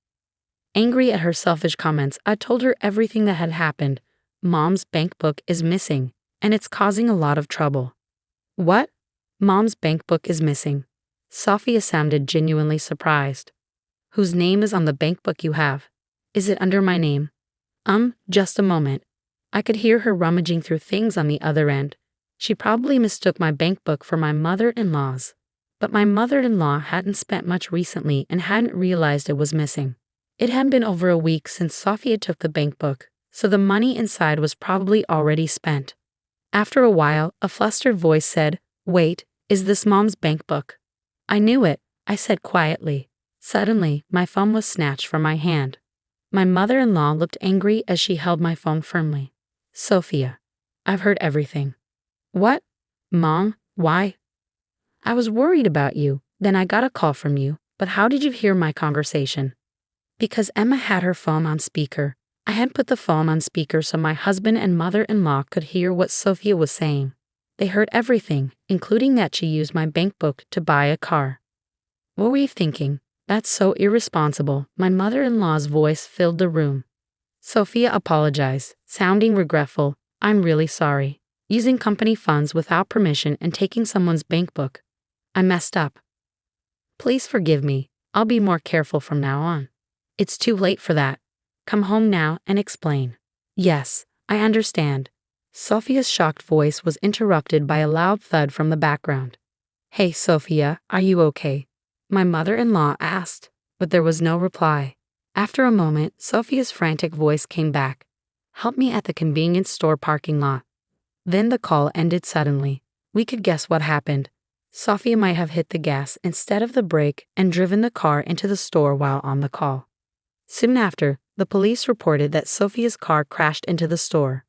Angry at her selfish comments, I told her everything that had happened. "Mom's bank book is missing, and it's causing a lot of trouble." "What? Mom's bank book is missing?" Sophia sounded genuinely surprised. "Whose name is on the bank book you have? Is it under my name?" Just a moment." I could hear her rummaging through things on the other end. She probably mistook my bank book for my mother-in-law's. But my mother-in-law hadn't spent much recently and hadn't realized it was missing. It had been over a week since Sophia took the bank book, so the money inside was probably already spent. After a while, a flustered voice said, "Wait, is this Mom's bank book?" "I knew it," I said quietly. Suddenly, my phone was snatched from my hand. My mother-in-law looked angry as she held my phone firmly. "Sophia, I've heard everything." "What? Mom, why?" "I was worried about you. Then I got a call from you. But how did you hear my conversation?" "Because Emma had her phone on speaker. I had put the phone on speaker so my husband and mother-in-law could hear what Sophia was saying. They heard everything, including that she used my bank book to buy a car." "What were you thinking? That's so irresponsible." My mother-in-law's voice filled the room. Sophia apologized, sounding regretful. "I'm really sorry. Using company funds without permission and taking someone's bank book. I messed up. Please forgive me. I'll be more careful from now on." "It's too late for that. Come home now and explain." "Yes, I understand." Sophia's shocked voice was interrupted by a loud thud from the background. "Hey, Sophia, are you okay?" my mother-in-law asked, but there was no reply. After a moment, Sophia's frantic voice came back. "Help me at the convenience store parking lot." Then the call ended suddenly. We could guess what happened. Sophia might have hit the gas instead of the brake and driven the car into the store while on the call. Soon after, the police reported that Sophia's car crashed into the store.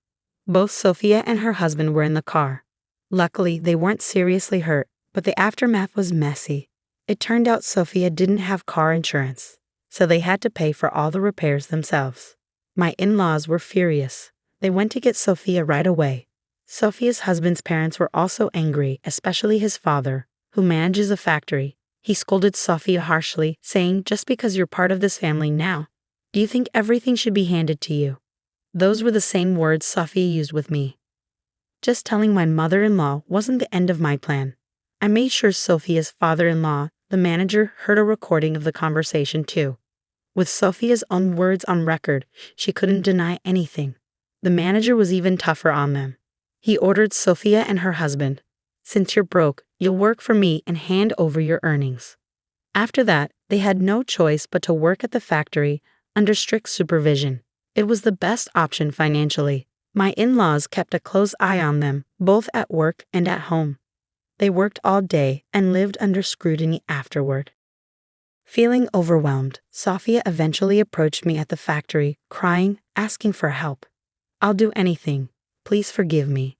Both Sophia and her husband were in the car. Luckily, they weren't seriously hurt, but the aftermath was messy. It turned out Sophia didn't have car insurance, so they had to pay for all the repairs themselves. My in-laws were furious. They went to get Sophia right away. Sophia's husband's parents were also angry, especially his father, who manages a factory. He scolded Sophia harshly, saying, "Just because you're part of this family now, do you think everything should be handed to you?" Those were the same words Sophia used with me. Just telling my mother-in-law wasn't the end of my plan. I made sure Sophia's father-in-law, the manager, heard a recording of the conversation too. With Sophia's own words on record, she couldn't deny anything. The manager was even tougher on them. He ordered Sophia and her husband, "Since you're broke, you'll work for me and hand over your earnings." After that, they had no choice but to work at the factory under strict supervision. It was the best option financially. My in-laws kept a close eye on them, both at work and at home. They worked all day and lived under scrutiny afterward. Feeling overwhelmed, Sophia eventually approached me at the factory, crying, asking for help. "I'll do anything. Please forgive me."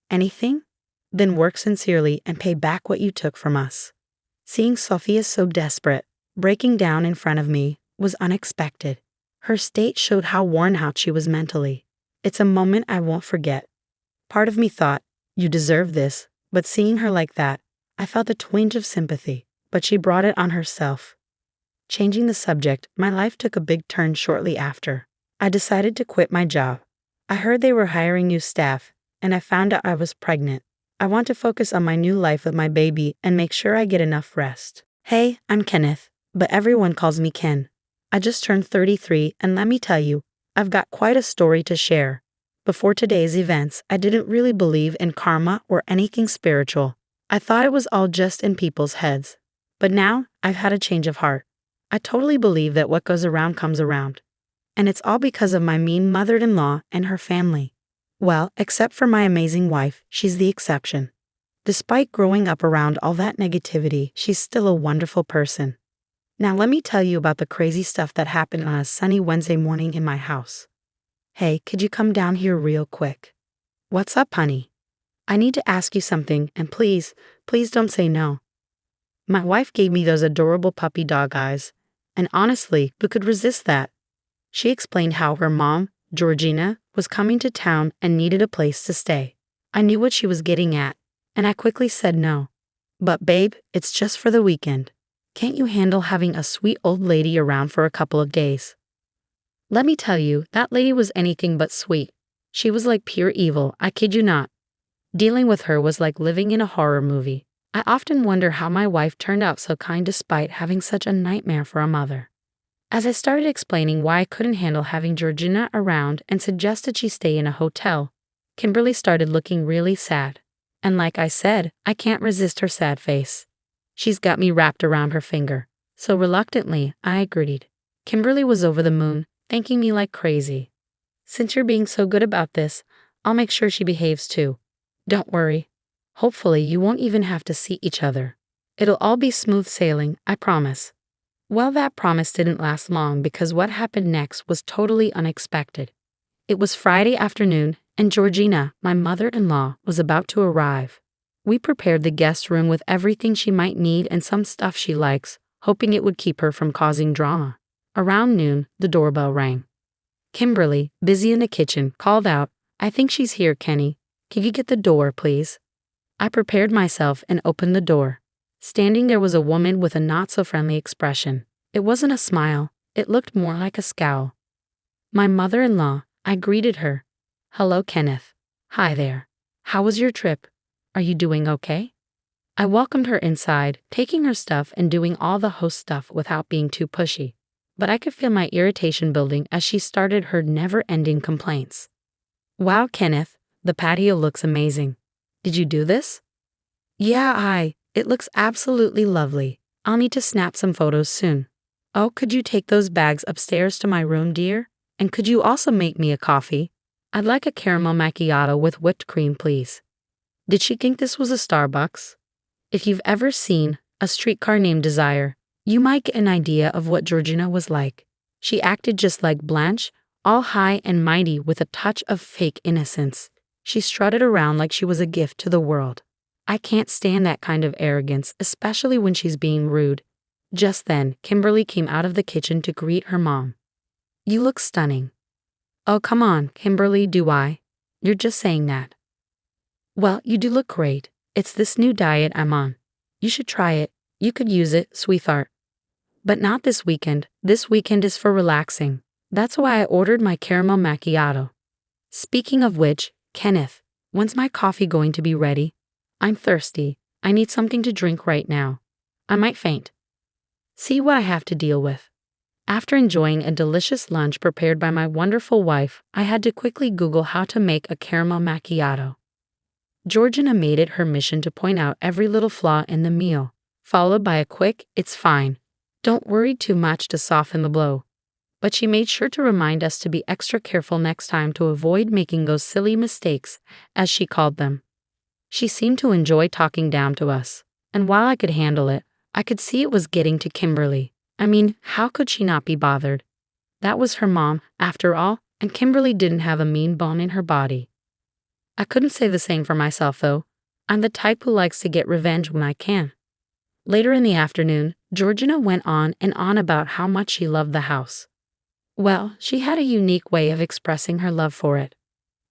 "Anything? Then work sincerely and pay back what you took from us." Seeing Sophia so desperate, breaking down in front of me, was unexpected. Her state showed how worn out she was mentally. It's a moment I won't forget. Part of me thought, "You deserve this," but seeing her like that, I felt a twinge of sympathy, but she brought it on herself. Changing the subject, my life took a big turn shortly after. I decided to quit my job. I heard they were hiring new staff, and I found out I was pregnant. I want to focus on my new life with my baby and make sure I get enough rest. Hey, I'm Kenneth, but everyone calls me Ken. I just turned 33, and let me tell you, I've got quite a story to share. Before today's events, I didn't really believe in karma or anything spiritual. I thought it was all just in people's heads. But now, I've had a change of heart. I totally believe that what goes around comes around. And it's all because of my mean mother-in-law and her family. Well, except for my amazing wife, she's the exception. Despite growing up around all that negativity, she's still a wonderful person. Now let me tell you about the crazy stuff that happened on a sunny Wednesday morning in my house. Hey, could you come down here real quick? What's up, honey? I need to ask you something, and please don't say no. My wife gave me those adorable puppy dog eyes. And honestly, who could resist that? She explained how her mom, Georgina, was coming to town and needed a place to stay. I knew what she was getting at, and I quickly said no. "But babe, it's just for the weekend. Can't you handle having a sweet old lady around for a couple of days?" Let me tell you, that lady was anything but sweet. She was like pure evil, I kid you not. Dealing with her was like living in a horror movie. I often wonder how my wife turned out so kind despite having such a nightmare for a mother. As I started explaining why I couldn't handle having Georgina around and suggested she stay in a hotel, Kimberly started looking really sad. And like I said, I can't resist her sad face. She's got me wrapped around her finger. So reluctantly, I agreed. Kimberly was over the moon, thanking me like crazy. "Since you're being so good about this, I'll make sure she behaves too. Don't worry. Hopefully you won't even have to see each other. It'll all be smooth sailing, I promise." Well, that promise didn't last long because what happened next was totally unexpected. It was Friday afternoon, and Georgina, my mother-in-law, was about to arrive. We prepared the guest room with everything she might need and some stuff she likes, hoping it would keep her from causing drama. Around noon, the doorbell rang. Kimberly, busy in the kitchen, called out, "I think she's here, Kenny. Can you get the door, please?" I prepared myself and opened the door. Standing there was a woman with a not-so-friendly expression. It wasn't a smile. It looked more like a scowl. My mother-in-law, I greeted her. "Hello, Kenneth. Hi there. How was your trip? Are you doing okay?" I welcomed her inside, taking her stuff and doing all the host stuff without being too pushy. But I could feel my irritation building as she started her never-ending complaints. "Wow, Kenneth, the patio looks amazing. Did you do this?" "Yeah, it looks absolutely lovely. I'll need to snap some photos soon." "Oh, could you take those bags upstairs to my room, dear? And could you also make me a coffee? I'd like a caramel macchiato with whipped cream, please." Did she think this was a Starbucks? If you've ever seen A Streetcar Named Desire, you might get an idea of what Georgina was like. She acted just like Blanche, all high and mighty with a touch of fake innocence. She strutted around like she was a gift to the world. I can't stand that kind of arrogance, especially when she's being rude. Just then, Kimberly came out of the kitchen to greet her mom. "You look stunning." "Oh, come on, Kimberly, do I? You're just saying that." "Well, you do look great. It's this new diet I'm on. You should try it. You could use it, sweetheart. But not this weekend. This weekend is for relaxing. That's why I ordered my caramel macchiato. Speaking of which, Kenneth, when's my coffee going to be ready? I'm thirsty. I need something to drink right now. I might faint." See what I have to deal with. After enjoying a delicious lunch prepared by my wonderful wife, I had to quickly Google how to make a caramel macchiato. Georgina made it her mission to point out every little flaw in the meal, followed by a quick, "It's fine. Don't worry too much" to soften the blow. but she made sure to remind us to be extra careful next time to avoid making those silly mistakes, as she called them. She seemed to enjoy talking down to us, and while I could handle it, I could see it was getting to Kimberly. I mean, how could she not be bothered? That was her mom, after all, and Kimberly didn't have a mean bone in her body. I couldn't say the same for myself, though. I'm the type who likes to get revenge when I can. Later in the afternoon, Georgina went on and on about how much she loved the house. Well, she had a unique way of expressing her love for it.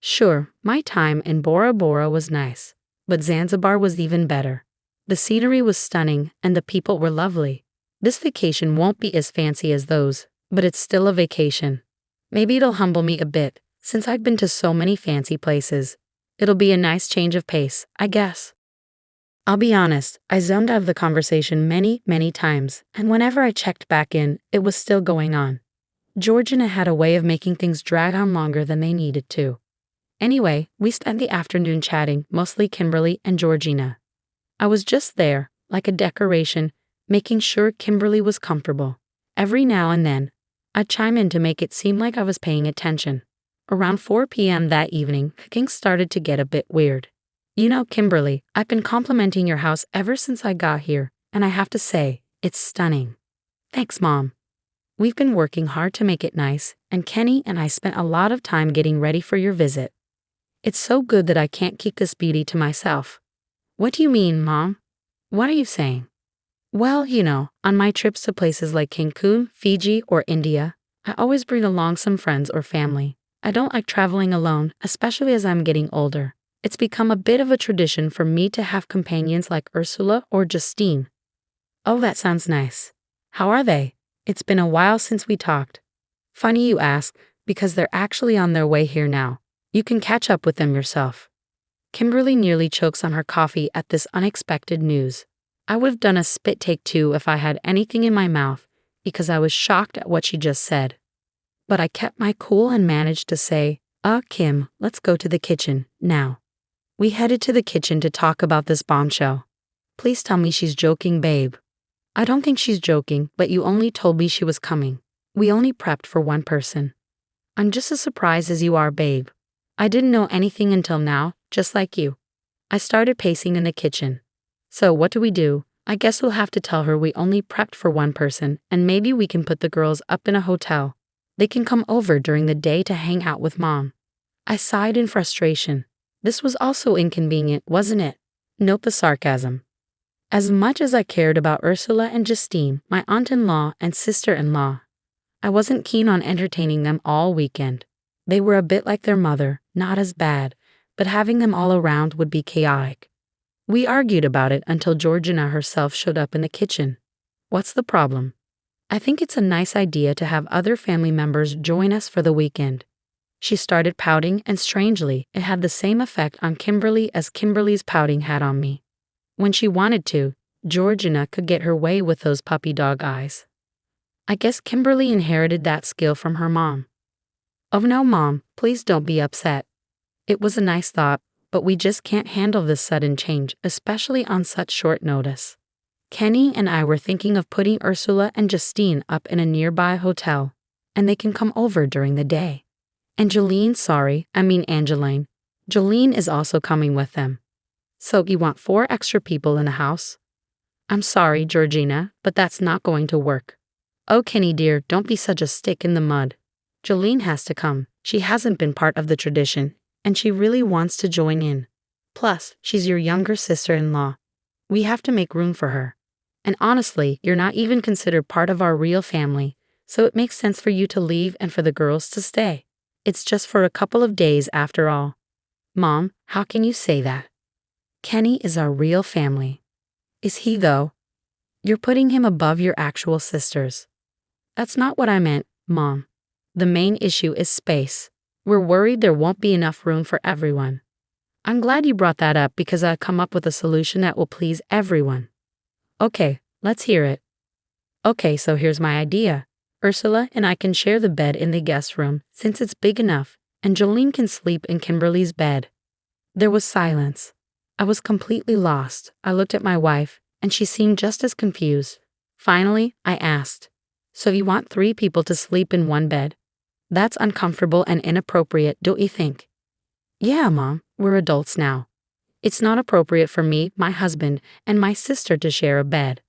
Sure, my time in Bora Bora was nice, but Zanzibar was even better. The scenery was stunning and the people were lovely. This vacation won't be as fancy as those, but it's still a vacation. Maybe it'll humble me a bit, since I've been to so many fancy places. It'll be a nice change of pace, I guess. I'll be honest, I zoned out of the conversation many times, and whenever I checked back in, it was still going on. Georgina had a way of making things drag on longer than they needed to. Anyway, we spent the afternoon chatting, mostly Kimberly and Georgina. I was just there, like a decoration, making sure Kimberly was comfortable. Every now and then, I'd chime in to make it seem like I was paying attention. Around 4 p.m. that evening, things started to get a bit weird. You know, Kimberly, I've been complimenting your house ever since I got here, and I have to say, it's stunning. Thanks, Mom. We've been working hard to make it nice, and Kenny and I spent a lot of time getting ready for your visit. It's so good that I can't keep this beauty to myself. What do you mean, Mom? What are you saying? Well, you know, on my trips to places like Cancun, Fiji, or India, I always bring along some friends or family. I don't like traveling alone, especially as I'm getting older. It's become a bit of a tradition for me to have companions like Ursula or Justine. Oh, that sounds nice. How are they? It's been a while since we talked. Funny you ask, because they're actually on their way here now. You can catch up with them yourself. Kimberly nearly chokes on her coffee at this unexpected news. I would have done a spit take too if I had anything in my mouth, because I was shocked at what she just said. But I kept my cool and managed to say, Kim, let's go to the kitchen, now. We headed to the kitchen to talk about this bombshell. Please tell me she's joking, babe. I don't think she's joking, but you only told me she was coming. We only prepped for one person. I'm just as surprised as you are, babe. I didn't know anything until now, just like you. I started pacing in the kitchen. So what do? I guess we'll have to tell her we only prepped for one person, and maybe we can put the girls up in a hotel. They can come over during the day to hang out with Mom. I sighed in frustration. This was also inconvenient, wasn't it? Note the sarcasm. As much as I cared about Ursula and Justine, my aunt-in-law and sister-in-law, I wasn't keen on entertaining them all weekend. They were a bit like their mother, not as bad, but having them all around would be chaotic. We argued about it until Georgina herself showed up in the kitchen. What's the problem? I think it's a nice idea to have other family members join us for the weekend. She started pouting, and strangely, it had the same effect on Kimberly as Kimberly's pouting had on me. When she wanted to, Georgina could get her way with those puppy dog eyes. I guess Kimberly inherited that skill from her mom. Oh no, Mom, please don't be upset. It was a nice thought, but we just can't handle this sudden change, especially on such short notice. Kenny and I were thinking of putting Ursula and Justine up in a nearby hotel, and they can come over during the day. Angeline is also coming with them. So you want 4 extra people in the house? I'm sorry, Georgina, but that's not going to work. Oh, Kenny dear, don't be such a stick in the mud. Jolene has to come. She hasn't been part of the tradition, and she really wants to join in. Plus, she's your younger sister-in-law. We have to make room for her. And honestly, you're not even considered part of our real family, so it makes sense for you to leave and for the girls to stay. It's just for a couple of days after all. Mom, how can you say that? Kenny is our real family. Is he though? You're putting him above your actual sisters. That's not what I meant, Mom. The main issue is space. We're worried there won't be enough room for everyone. I'm glad you brought that up because I've come up with a solution that will please everyone. Okay, let's hear it. Okay, so here's my idea. Ursula and I can share the bed in the guest room since it's big enough, and Jolene can sleep in Kimberly's bed. There was silence. I was completely lost. I looked at my wife, and she seemed just as confused. Finally, I asked, So you want 3 people to sleep in one bed? That's uncomfortable and inappropriate, don't you think? Yeah, Mom, we're adults now. It's not appropriate for me, my husband, and my sister to share a bed.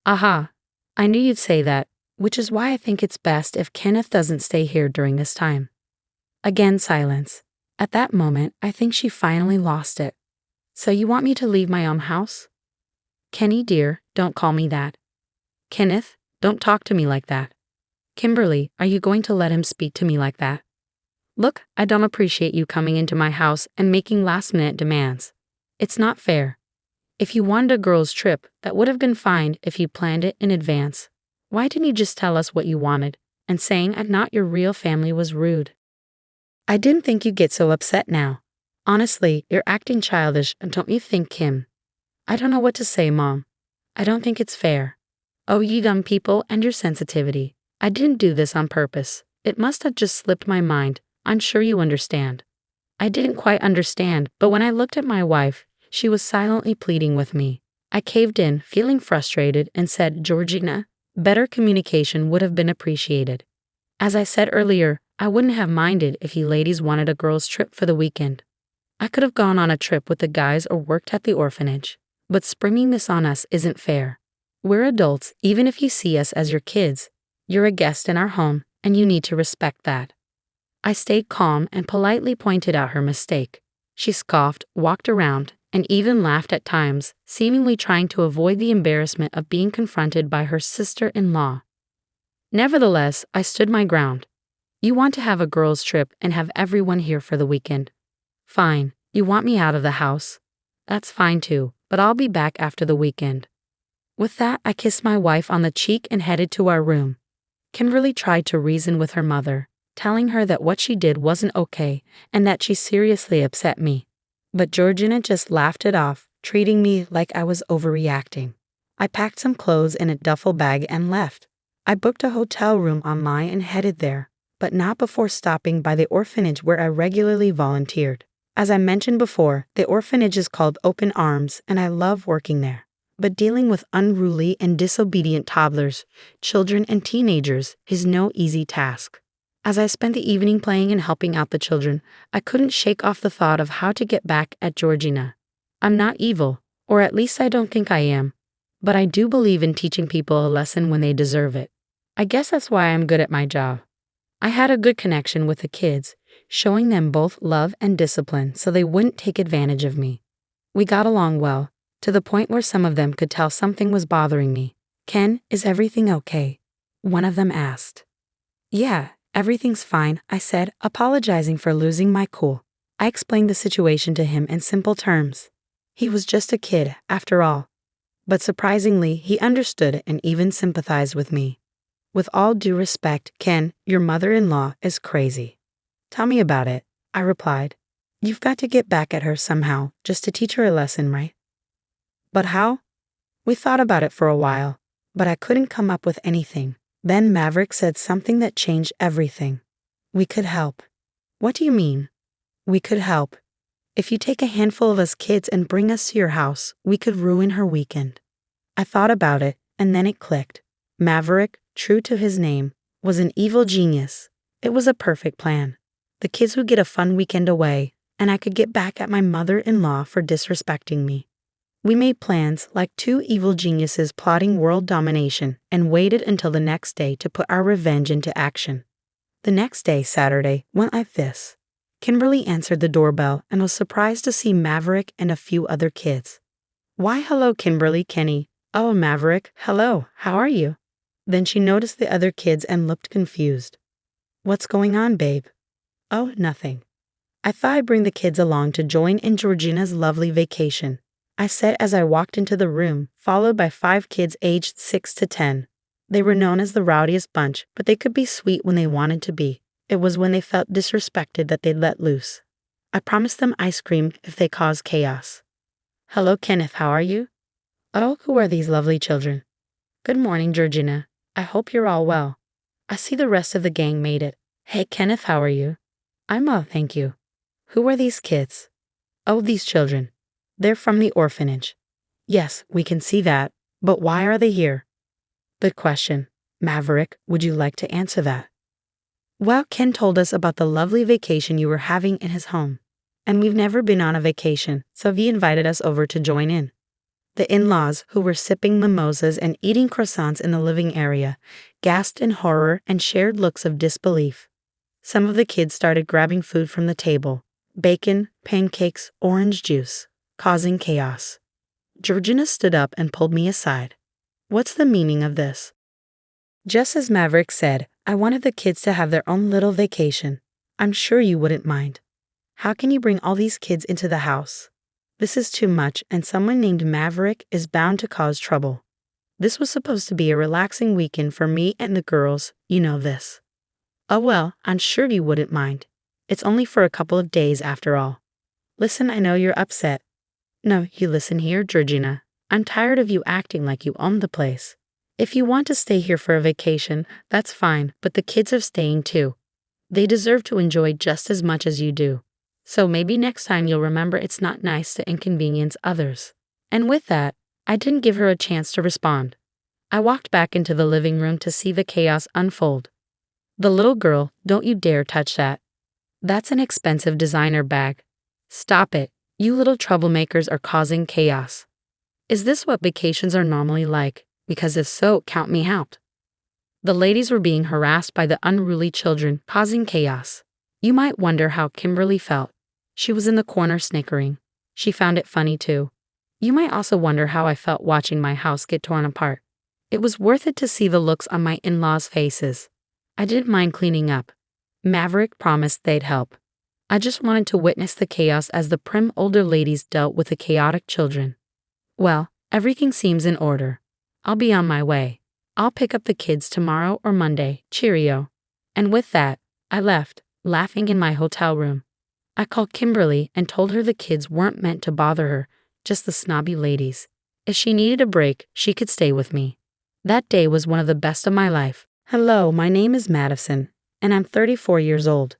Aha. I knew you'd say that, which is why I think it's best if Kenneth doesn't stay here during this time. Again, silence. At that moment, I think she finally lost it. So you want me to leave my own house? Kenny, dear, don't call me that. Kenneth, don't talk to me like that. Kimberly, are you going to let him speak to me like that? Look, I don't appreciate you coming into my house and making last-minute demands. It's not fair. If you wanted a girls' trip, that would have been fine if you planned it in advance. Why didn't you just tell us what you wanted? And saying I'm not your real family was rude. I didn't think you'd get so upset now. Honestly, you're acting childish, don't you think, Kim? I don't know what to say, Mom. I don't think it's fair. Oh, you dumb people and your sensitivity. I didn't do this on purpose. It must have just slipped my mind. I'm sure you understand. I didn't quite understand, but when I looked at my wife, she was silently pleading with me. I caved in, feeling frustrated, and said, Georgina, better communication would have been appreciated. As I said earlier, I wouldn't have minded if you ladies wanted a girls' trip for the weekend. I could have gone on a trip with the guys or worked at the orphanage. But springing this on us isn't fair. We're adults, even if you see us as your kids. You're a guest in our home, and you need to respect that. I stayed calm and politely pointed out her mistake. She scoffed, walked around, and even laughed at times, seemingly trying to avoid the embarrassment of being confronted by her sister-in-law. Nevertheless, I stood my ground. You want to have a girls' trip and have everyone here for the weekend. Fine, you want me out of the house. That's fine too, but I'll be back after the weekend. With that, I kissed my wife on the cheek and headed to our room. Kimberly tried to reason with her mother, telling her that what she did wasn't okay and that she seriously upset me. But Georgina just laughed it off, treating me like I was overreacting. I packed some clothes in a duffel bag and left. I booked a hotel room online and headed there, but not before stopping by the orphanage where I regularly volunteered. As I mentioned before, the orphanage is called Open Arms, and I love working there. But dealing with unruly and disobedient toddlers, children, and teenagers is no easy task. As I spent the evening playing and helping out the children, I couldn't shake off the thought of how to get back at Georgina. I'm not evil, or at least I don't think I am. But I do believe in teaching people a lesson when they deserve it. I guess that's why I'm good at my job. I had a good connection with the kids, showing them both love and discipline so they wouldn't take advantage of me. We got along well, to the point where some of them could tell something was bothering me. Ken, is everything okay? One of them asked. Yeah, everything's fine, I said, apologizing for losing my cool. I explained the situation to him in simple terms. He was just a kid, after all. But surprisingly, he understood and even sympathized with me. With all due respect, Ken, your mother-in-law is crazy. Tell me about it, I replied. You've got to get back at her somehow, just to teach her a lesson, right? But how? We thought about it for a while, but I couldn't come up with anything. Then Maverick said something that changed everything. We could help. What do you mean? We could help. If you take a handful of us kids and bring us to your house, we could ruin her weekend. I thought about it, and then it clicked. Maverick, true to his name, was an evil genius. It was a perfect plan. The kids would get a fun weekend away, and I could get back at my mother-in-law for disrespecting me. We made plans like two evil geniuses plotting world domination and waited until the next day to put our revenge into action. The next day, Saturday, went like this. Kimberly answered the doorbell and was surprised to see Maverick and a few other kids. Why, hello, Kimberly, Kenny. Oh, Maverick, hello, how are you? Then she noticed the other kids and looked confused. What's going on, babe? Oh, nothing. I thought I'd bring the kids along to join in Georgina's lovely vacation, I said as I walked into the room, followed by 5 kids aged 6 to 10. They were known as the rowdiest bunch, but they could be sweet when they wanted to be. It was when they felt disrespected that they'd let loose. I promised them ice cream if they caused chaos. Hello, Kenneth, how are you? Oh, who are these lovely children? Good morning, Georgina. I hope you're all well. I see the rest of the gang made it. Hey, Kenneth, how are you? I'm well, thank you. Who are these kids? Oh, these children. They're from the orphanage. Yes, we can see that. But why are they here? Good question. Maverick, would you like to answer that? Well, Ken told us about the lovely vacation you were having in his home. And we've never been on a vacation, so he invited us over to join in. The in-laws, who were sipping mimosas and eating croissants in the living area, gasped in horror and shared looks of disbelief. Some of the kids started grabbing food from the table: bacon, pancakes, orange juice, causing chaos. Georgina stood up and pulled me aside. What's the meaning of this? Just as Maverick said, I wanted the kids to have their own little vacation. I'm sure you wouldn't mind. How can you bring all these kids into the house? This is too much, and someone named Maverick is bound to cause trouble. This was supposed to be a relaxing weekend for me and the girls, you know this. Oh well, I'm sure you wouldn't mind. It's only for a couple of days after all. Listen, I know you're upset. No, you listen here, Georgina. I'm tired of you acting like you own the place. If you want to stay here for a vacation, that's fine, but the kids are staying too. They deserve to enjoy just as much as you do. So maybe next time you'll remember it's not nice to inconvenience others. And with that, I didn't give her a chance to respond. I walked back into the living room to see the chaos unfold. The little girl, don't you dare touch that. That's an expensive designer bag. Stop it. You little troublemakers are causing chaos. Is this what vacations are normally like? Because if so, count me out. The ladies were being harassed by the unruly children, causing chaos. You might wonder how Kimberly felt. She was in the corner snickering. She found it funny too. You might also wonder how I felt watching my house get torn apart. It was worth it to see the looks on my in-laws' faces. I didn't mind cleaning up. Maverick promised they'd help. I just wanted to witness the chaos as the prim older ladies dealt with the chaotic children. Well, everything seems in order. I'll be on my way. I'll pick up the kids tomorrow or Monday. Cheerio. And with that, I left, laughing in my hotel room. I called Kimberly and told her the kids weren't meant to bother her, just the snobby ladies. If she needed a break, she could stay with me. That day was one of the best of my life. Hello, my name is Madison, and I'm 34 years old.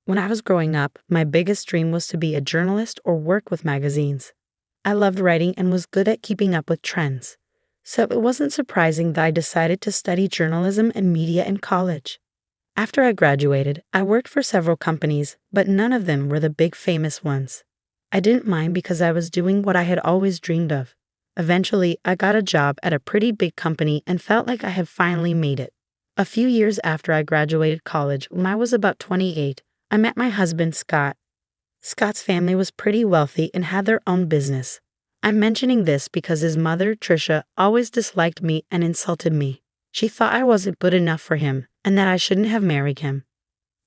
When I was growing up, my biggest dream was to be a journalist or work with magazines. I loved writing and was good at keeping up with trends. So it wasn't surprising that I decided to study journalism and media in college. After I graduated, I worked for several companies, but none of them were the big famous ones. I didn't mind because I was doing what I had always dreamed of. Eventually, I got a job at a pretty big company and felt like I had finally made it. A few years after I graduated college, when I was about 28, I met my husband, Scott. Scott's family was pretty wealthy and had their own business. I'm mentioning this because his mother, Tricia, always disliked me and insulted me. She thought I wasn't good enough for him and that I shouldn't have married him.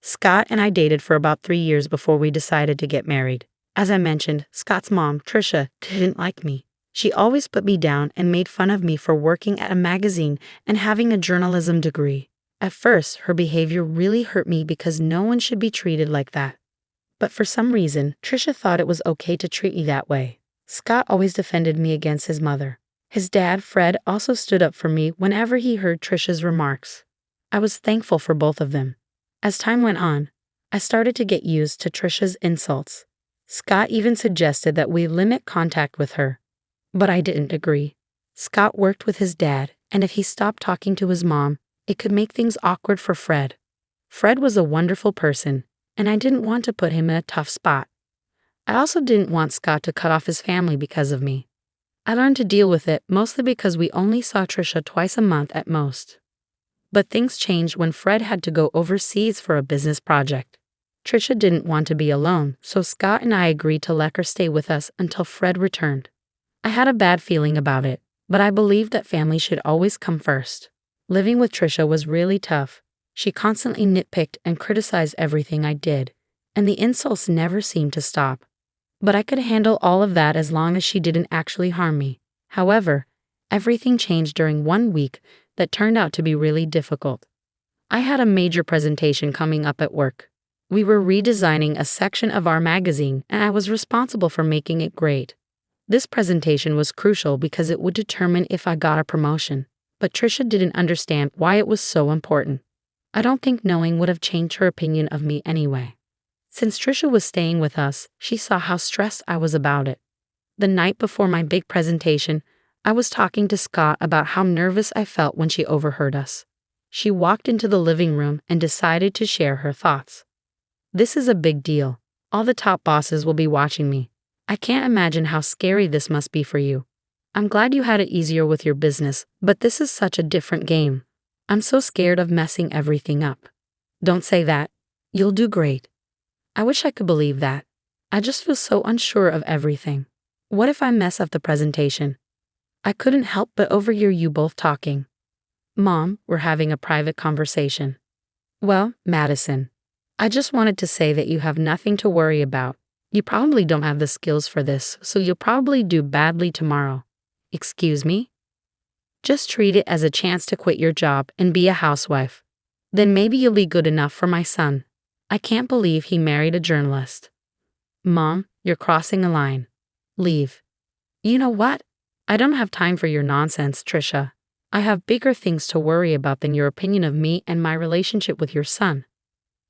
Scott and I dated for about 3 years before we decided to get married. As I mentioned, Scott's mom, Tricia, didn't like me. She always put me down and made fun of me for working at a magazine and having a journalism degree. At first, her behavior really hurt me because no one should be treated like that. But for some reason, Tricia thought it was okay to treat me that way. Scott always defended me against his mother. His dad, Fred, also stood up for me whenever he heard Tricia's remarks. I was thankful for both of them. As time went on, I started to get used to Tricia's insults. Scott even suggested that we limit contact with her. But I didn't agree. Scott worked with his dad, and if he stopped talking to his mom, it could make things awkward for Fred. Fred was a wonderful person, and I didn't want to put him in a tough spot. I also didn't want Scott to cut off his family because of me. I learned to deal with it mostly because we only saw Tricia twice a month at most. But things changed when Fred had to go overseas for a business project. Tricia didn't want to be alone, so Scott and I agreed to let her stay with us until Fred returned. I had a bad feeling about it, but I believed that family should always come first. Living with Tricia was really tough. She constantly nitpicked and criticized everything I did, and the insults never seemed to stop. But I could handle all of that as long as she didn't actually harm me. However, everything changed during one week that turned out to be really difficult. I had a major presentation coming up at work. We were redesigning a section of our magazine, and I was responsible for making it great. This presentation was crucial because it would determine if I got a promotion, but Tricia didn't understand why it was so important. I don't think knowing would have changed her opinion of me anyway. Since Tricia was staying with us, she saw how stressed I was about it. The night before my big presentation, I was talking to Scott about how nervous I felt when she overheard us. She walked into the living room and decided to share her thoughts. This is a big deal. All the top bosses will be watching me. I can't imagine how scary this must be for you. I'm glad you had it easier with your business, but this is such a different game. I'm so scared of messing everything up. Don't say that. You'll do great. I wish I could believe that. I just feel so unsure of everything. What if I mess up the presentation? I couldn't help but overhear you both talking. Mom, we're having a private conversation. Well, Madison, I just wanted to say that you have nothing to worry about. You probably don't have the skills for this, so you'll probably do badly tomorrow. Excuse me? Just treat it as a chance to quit your job and be a housewife. Then maybe you'll be good enough for my son. I can't believe he married a journalist. Mom, you're crossing a line. Leave. You know what? I don't have time for your nonsense, Trisha. I have bigger things to worry about than your opinion of me and my relationship with your son.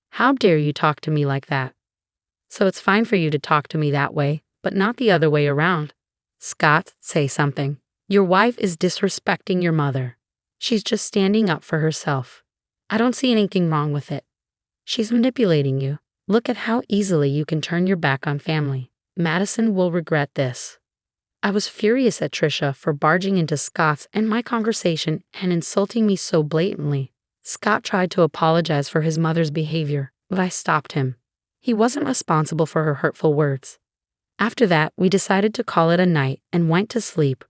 How dare you talk to me like that? So it's fine for you to talk to me that way, but not the other way around. Scott, say something. Your wife is disrespecting your mother. She's just standing up for herself. I don't see anything wrong with it. She's manipulating you. Look at how easily you can turn your back on family. Madison will regret this. I was furious at Trisha for barging into Scott's and my conversation and insulting me so blatantly. Scott tried to apologize for his mother's behavior, but I stopped him. He wasn't responsible for her hurtful words. After that, we decided to call it a night and went to sleep.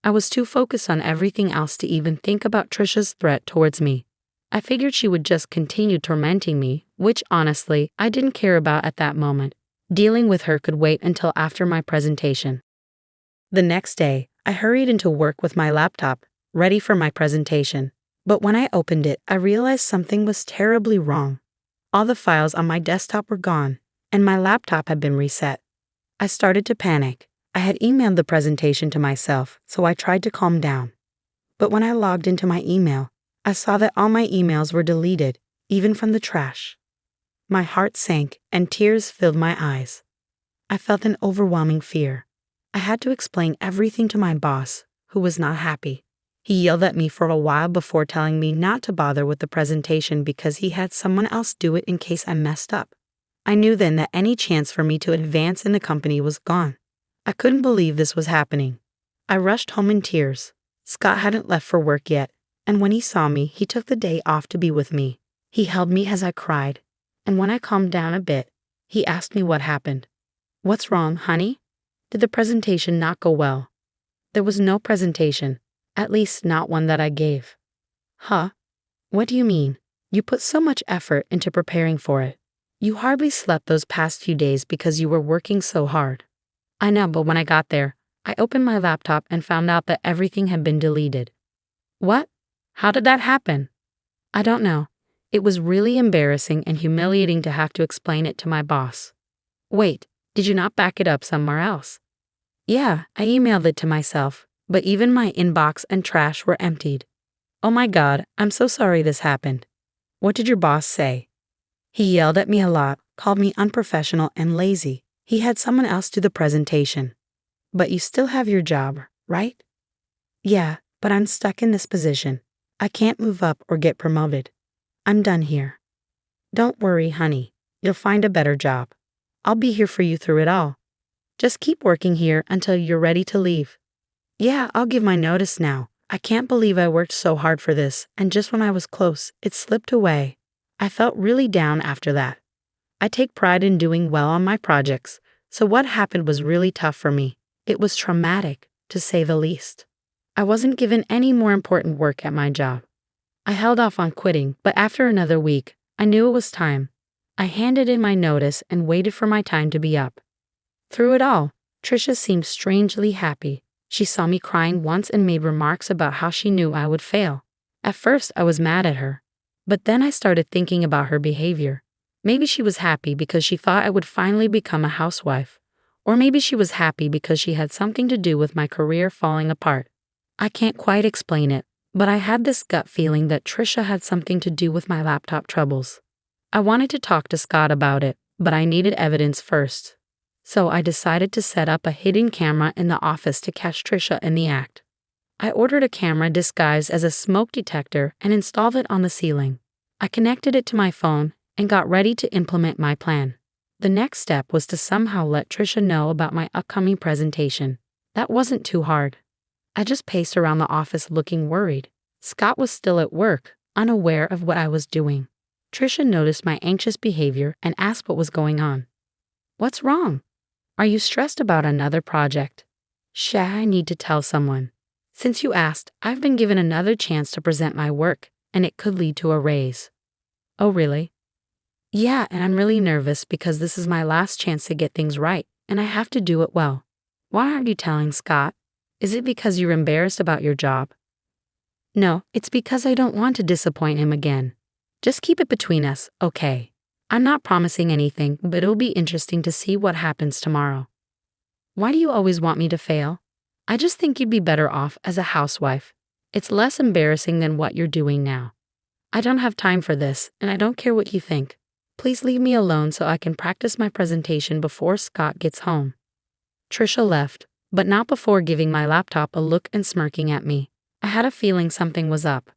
I was too focused on everything else to even think about Trisha's threat towards me. I figured she would just continue tormenting me, which honestly, I didn't care about at that moment. Dealing with her could wait until after my presentation. The next day, I hurried into work with my laptop, ready for my presentation. But when I opened it, I realized something was terribly wrong. All the files on my desktop were gone, and my laptop had been reset. I started to panic. I had emailed the presentation to myself, so I tried to calm down. But when I logged into my email, I saw that all my emails were deleted, even from the trash. My heart sank and tears filled my eyes. I felt an overwhelming fear. I had to explain everything to my boss, who was not happy. He yelled at me for a while before telling me not to bother with the presentation because he had someone else do it in case I messed up. I knew then that any chance for me to advance in the company was gone. I couldn't believe this was happening. I rushed home in tears. Scott hadn't left for work yet, and when he saw me, he took the day off to be with me. He held me as I cried, and when I calmed down a bit, he asked me what happened. What's wrong, honey? Did the presentation not go well? There was no presentation, at least not one that I gave. Huh? What do you mean? You put so much effort into preparing for it. You hardly slept those past few days because you were working so hard. I know, but when I got there, I opened my laptop and found out that everything had been deleted. What? How did that happen? I don't know. It was really embarrassing and humiliating to have to explain it to my boss. Wait, did you not back it up somewhere else? Yeah, I emailed it to myself, but even my inbox and trash were emptied. Oh my God, I'm so sorry this happened. What did your boss say? He yelled at me a lot, called me unprofessional and lazy. He had someone else do the presentation. But you still have your job, right? Yeah, but I'm stuck in this position. I can't move up or get promoted. I'm done here. Don't worry, honey. You'll find a better job. I'll be here for you through it all. Just keep working here until you're ready to leave. Yeah, I'll give my notice now. I can't believe I worked so hard for this, and just when I was close, it slipped away. I felt really down after that. I take pride in doing well on my projects, so what happened was really tough for me. It was traumatic, to say the least. I wasn't given any more important work at my job. I held off on quitting, but after another week, I knew it was time. I handed in my notice and waited for my time to be up. Through it all, Trisha seemed strangely happy. She saw me crying once and made remarks about how she knew I would fail. At first, I was mad at her, but then I started thinking about her behavior. Maybe she was happy because she thought I would finally become a housewife, or maybe she was happy because she had something to do with my career falling apart. I can't quite explain it, but I had this gut feeling that Trisha had something to do with my laptop troubles. I wanted to talk to Scott about it, but I needed evidence first. So I decided to set up a hidden camera in the office to catch Trisha in the act. I ordered a camera disguised as a smoke detector and installed it on the ceiling. I connected it to my phone and got ready to implement my plan. The next step was to somehow let Trisha know about my upcoming presentation. That wasn't too hard. I just paced around the office looking worried. Scott was still at work, unaware of what I was doing. Trisha noticed my anxious behavior and asked what was going on. "What's wrong? Are you stressed about another project?" "I need to tell someone. Since you asked, I've been given another chance to present my work, and it could lead to a raise." "Oh, really?" "Yeah, and I'm really nervous because this is my last chance to get things right, and I have to do it well." "Why aren't you telling Scott? Is it because you're embarrassed about your job?" "No, it's because I don't want to disappoint him again. Just keep it between us, okay? I'm not promising anything, but it'll be interesting to see what happens tomorrow." "Why do you always want me to fail?" "I just think you'd be better off as a housewife. It's less embarrassing than what you're doing now." "I don't have time for this, and I don't care what you think. Please leave me alone so I can practice my presentation before Scott gets home." Trisha left, but not before giving my laptop a look and smirking at me. I had a feeling something was up.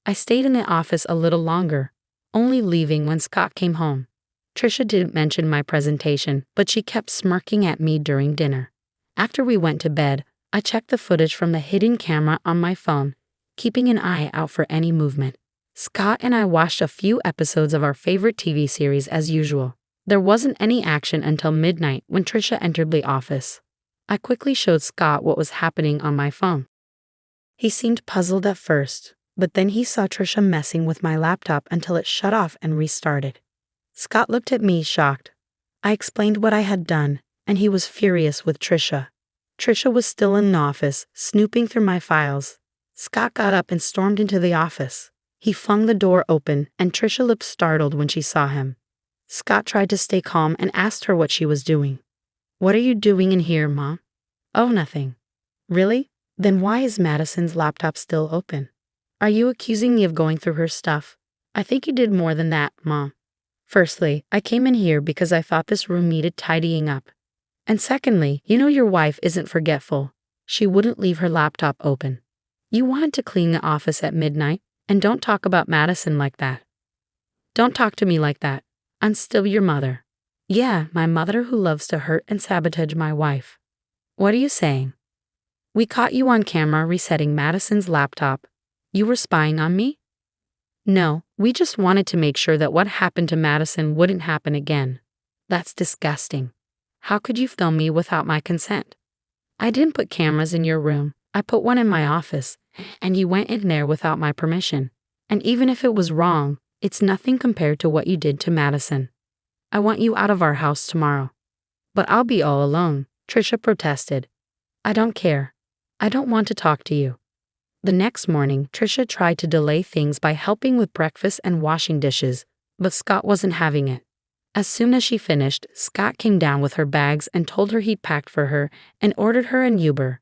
I stayed in the office a little longer, only leaving when Scott came home. Trisha didn't mention my presentation, but she kept smirking at me during dinner. After we went to bed, I checked the footage from the hidden camera on my phone, keeping an eye out for any movement. Scott and I watched a few episodes of our favorite TV series as usual. There wasn't any action until midnight when Trisha entered the office. I quickly showed Scott what was happening on my phone. He seemed puzzled at first, but then he saw Trisha messing with my laptop until it shut off and restarted. Scott looked at me shocked. I explained what I had done, and he was furious with Trisha. Trisha was still in the office, snooping through my files. Scott got up and stormed into the office. He flung the door open, and Trisha looked startled when she saw him. Scott tried to stay calm and asked her what she was doing. "What are you doing in here, Mom?" "Oh, nothing." "Really? Then why is Madison's laptop still open? Are you accusing me of going through her stuff?" "I think you did more than that, Mom. Firstly, I came in here because I thought this room needed tidying up. And secondly, you know your wife isn't forgetful. She wouldn't leave her laptop open. You wanted to clean the office at midnight, and don't talk about Madison like that. Don't talk to me like that. I'm still your mother." "Yeah, my mother who loves to hurt and sabotage my wife." "What are you saying?" "We caught you on camera resetting Madison's laptop. You were spying on me?" "No, we just wanted to make sure that what happened to Madison wouldn't happen again." "That's disgusting. How could you film me without my consent?" "I didn't put cameras in your room. I put one in my office, and you went in there without my permission. And even if it was wrong, it's nothing compared to what you did to Madison. I want you out of our house tomorrow." "But I'll be all alone," Trisha protested. "I don't care. I don't want to talk to you." The next morning, Trisha tried to delay things by helping with breakfast and washing dishes, but Scott wasn't having it. As soon as she finished, Scott came down with her bags and told her he'd packed for her and ordered her an Uber.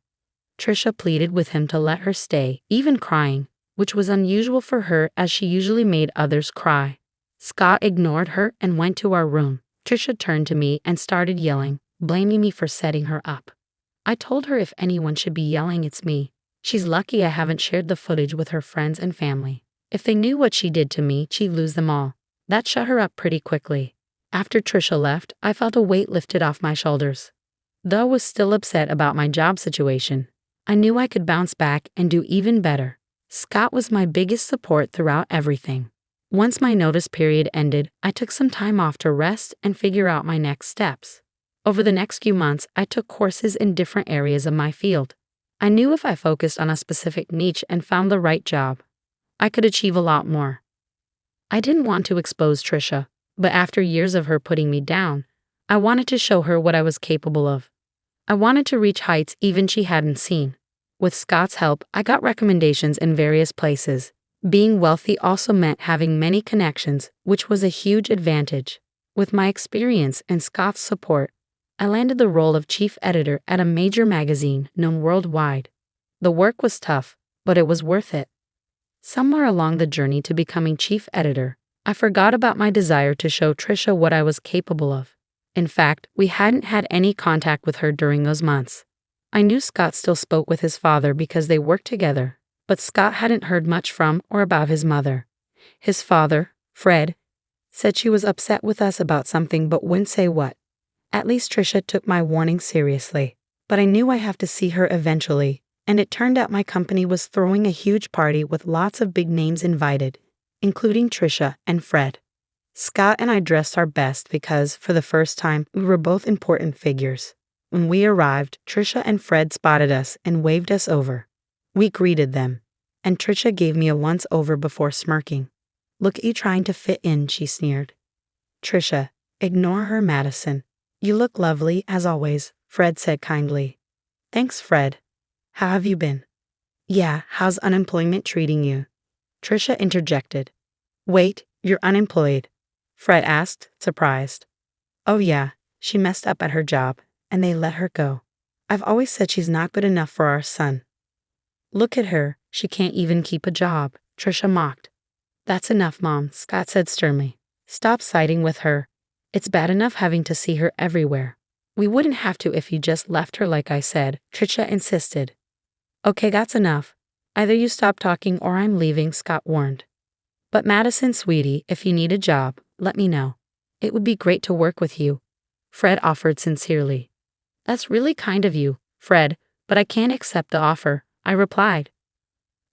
Trisha pleaded with him to let her stay, even crying, which was unusual for her as she usually made others cry. Scott ignored her and went to our room. Trisha turned to me and started yelling, blaming me for setting her up. I told her if anyone should be yelling, it's me. She's lucky I haven't shared the footage with her friends and family. If they knew what she did to me, she'd lose them all. That shut her up pretty quickly. After Trisha left, I felt a weight lifted off my shoulders. Though I was still upset about my job situation, I knew I could bounce back and do even better. Scott was my biggest support throughout everything. Once my notice period ended, I took some time off to rest and figure out my next steps. Over the next few months, I took courses in different areas of my field. I knew if I focused on a specific niche and found the right job, I could achieve a lot more. I didn't want to expose Trisha, but after years of her putting me down, I wanted to show her what I was capable of. I wanted to reach heights even she hadn't seen. With Scott's help, I got recommendations in various places. Being wealthy also meant having many connections, which was a huge advantage. With my experience and Scott's support, I landed the role of chief editor at a major magazine known worldwide. The work was tough, but it was worth it. Somewhere along the journey to becoming chief editor, I forgot about my desire to show Trisha what I was capable of. In fact, we hadn't had any contact with her during those months. I knew Scott still spoke with his father because they worked together, but Scott hadn't heard much from or about his mother. His father, Fred, said she was upset with us about something but wouldn't say what. At least Trisha took my warning seriously. But I knew I have to see her eventually, and it turned out my company was throwing a huge party with lots of big names invited, including Trisha and Fred. Scott and I dressed our best because, for the first time, we were both important figures. When we arrived, Trisha and Fred spotted us and waved us over. We greeted them, and Trisha gave me a once-over before smirking. "Look at you trying to fit in," she sneered. "Trisha, ignore her, Madison. You look lovely, as always," Fred said kindly. "Thanks, Fred. How have you been?" "Yeah, how's unemployment treating you?" Trisha interjected. "Wait, you're unemployed?" Fred asked, surprised. "Oh yeah, she messed up at her job, and they let her go. I've always said she's not good enough for our son." "Look at her, she can't even keep a job," Trisha mocked. "That's enough, Mom," Scott said sternly. "Stop siding with her. It's bad enough having to see her everywhere. We wouldn't have to if you just left her like I said," Trisha insisted. "Okay, that's enough. Either you stop talking or I'm leaving," Scott warned. "But Madison, sweetie, if you need a job, let me know. It would be great to work with you," Fred offered sincerely. "That's really kind of you, Fred, but I can't accept the offer," I replied.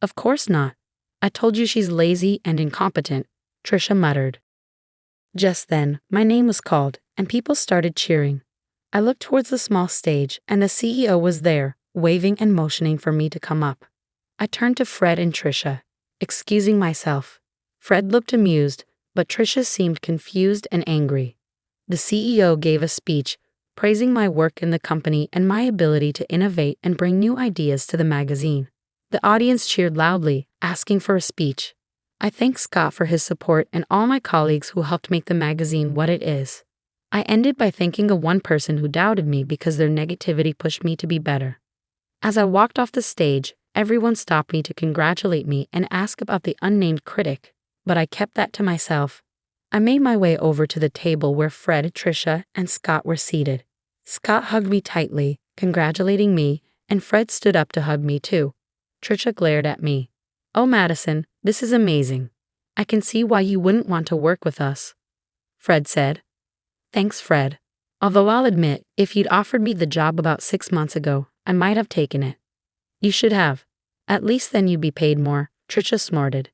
"Of course not. I told you she's lazy and incompetent," Trisha muttered. Just then, my name was called, and people started cheering. I looked towards the small stage, and the CEO was there, waving and motioning for me to come up. I turned to Fred and Trisha, excusing myself. Fred looked amused, but Trisha seemed confused and angry. The CEO gave a speech, praising my work in the company and my ability to innovate and bring new ideas to the magazine. The audience cheered loudly, asking for a speech. I thanked Scott for his support and all my colleagues who helped make the magazine what it is. I ended by thanking a one person who doubted me because their negativity pushed me to be better. As I walked off the stage, everyone stopped me to congratulate me and ask about the unnamed critic, but I kept that to myself. I made my way over to the table where Fred, Trisha, and Scott were seated. Scott hugged me tightly, congratulating me, and Fred stood up to hug me too. Trisha glared at me. "Oh, Madison, this is amazing. I can see why you wouldn't want to work with us," Fred said. "Thanks, Fred. Although I'll admit, if you'd offered me the job about 6 months ago, I might have taken it." "You should have. At least then you'd be paid more," Trisha snorted.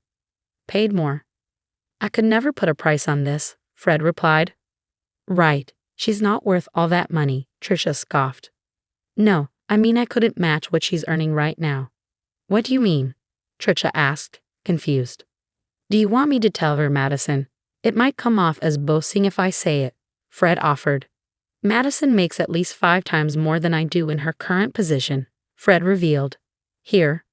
"Paid more? I could never put a price on this," Fred replied. "Right, she's not worth all that money," Trisha scoffed. "No, I mean I couldn't match what she's earning right now." "What do you mean?" Trisha asked, confused. "Do you want me to tell her, Madison? It might come off as boasting if I say it," Fred offered. "Madison makes at least 5 times more than I do in her current position," Fred revealed. "Here?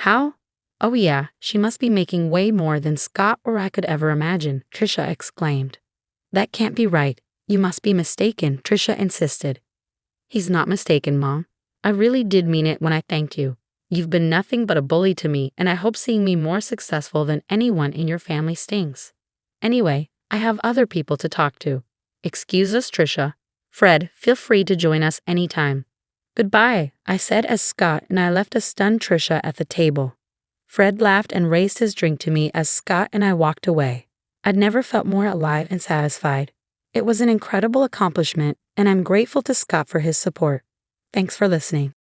How? Oh yeah, she must be making way more than Scott or I could ever imagine," Trisha exclaimed. "That can't be right. You must be mistaken," Trisha insisted. "He's not mistaken, Mom. I really did mean it when I thanked you. You've been nothing but a bully to me, and I hope seeing me more successful than anyone in your family stings. Anyway, I have other people to talk to. Excuse us, Trisha. Fred, feel free to join us anytime." "Goodbye," I said as Scott and I left a stunned Trisha at the table. Fred laughed and raised his drink to me as Scott and I walked away. I'd never felt more alive and satisfied. It was an incredible accomplishment, and I'm grateful to Scott for his support. Thanks for listening.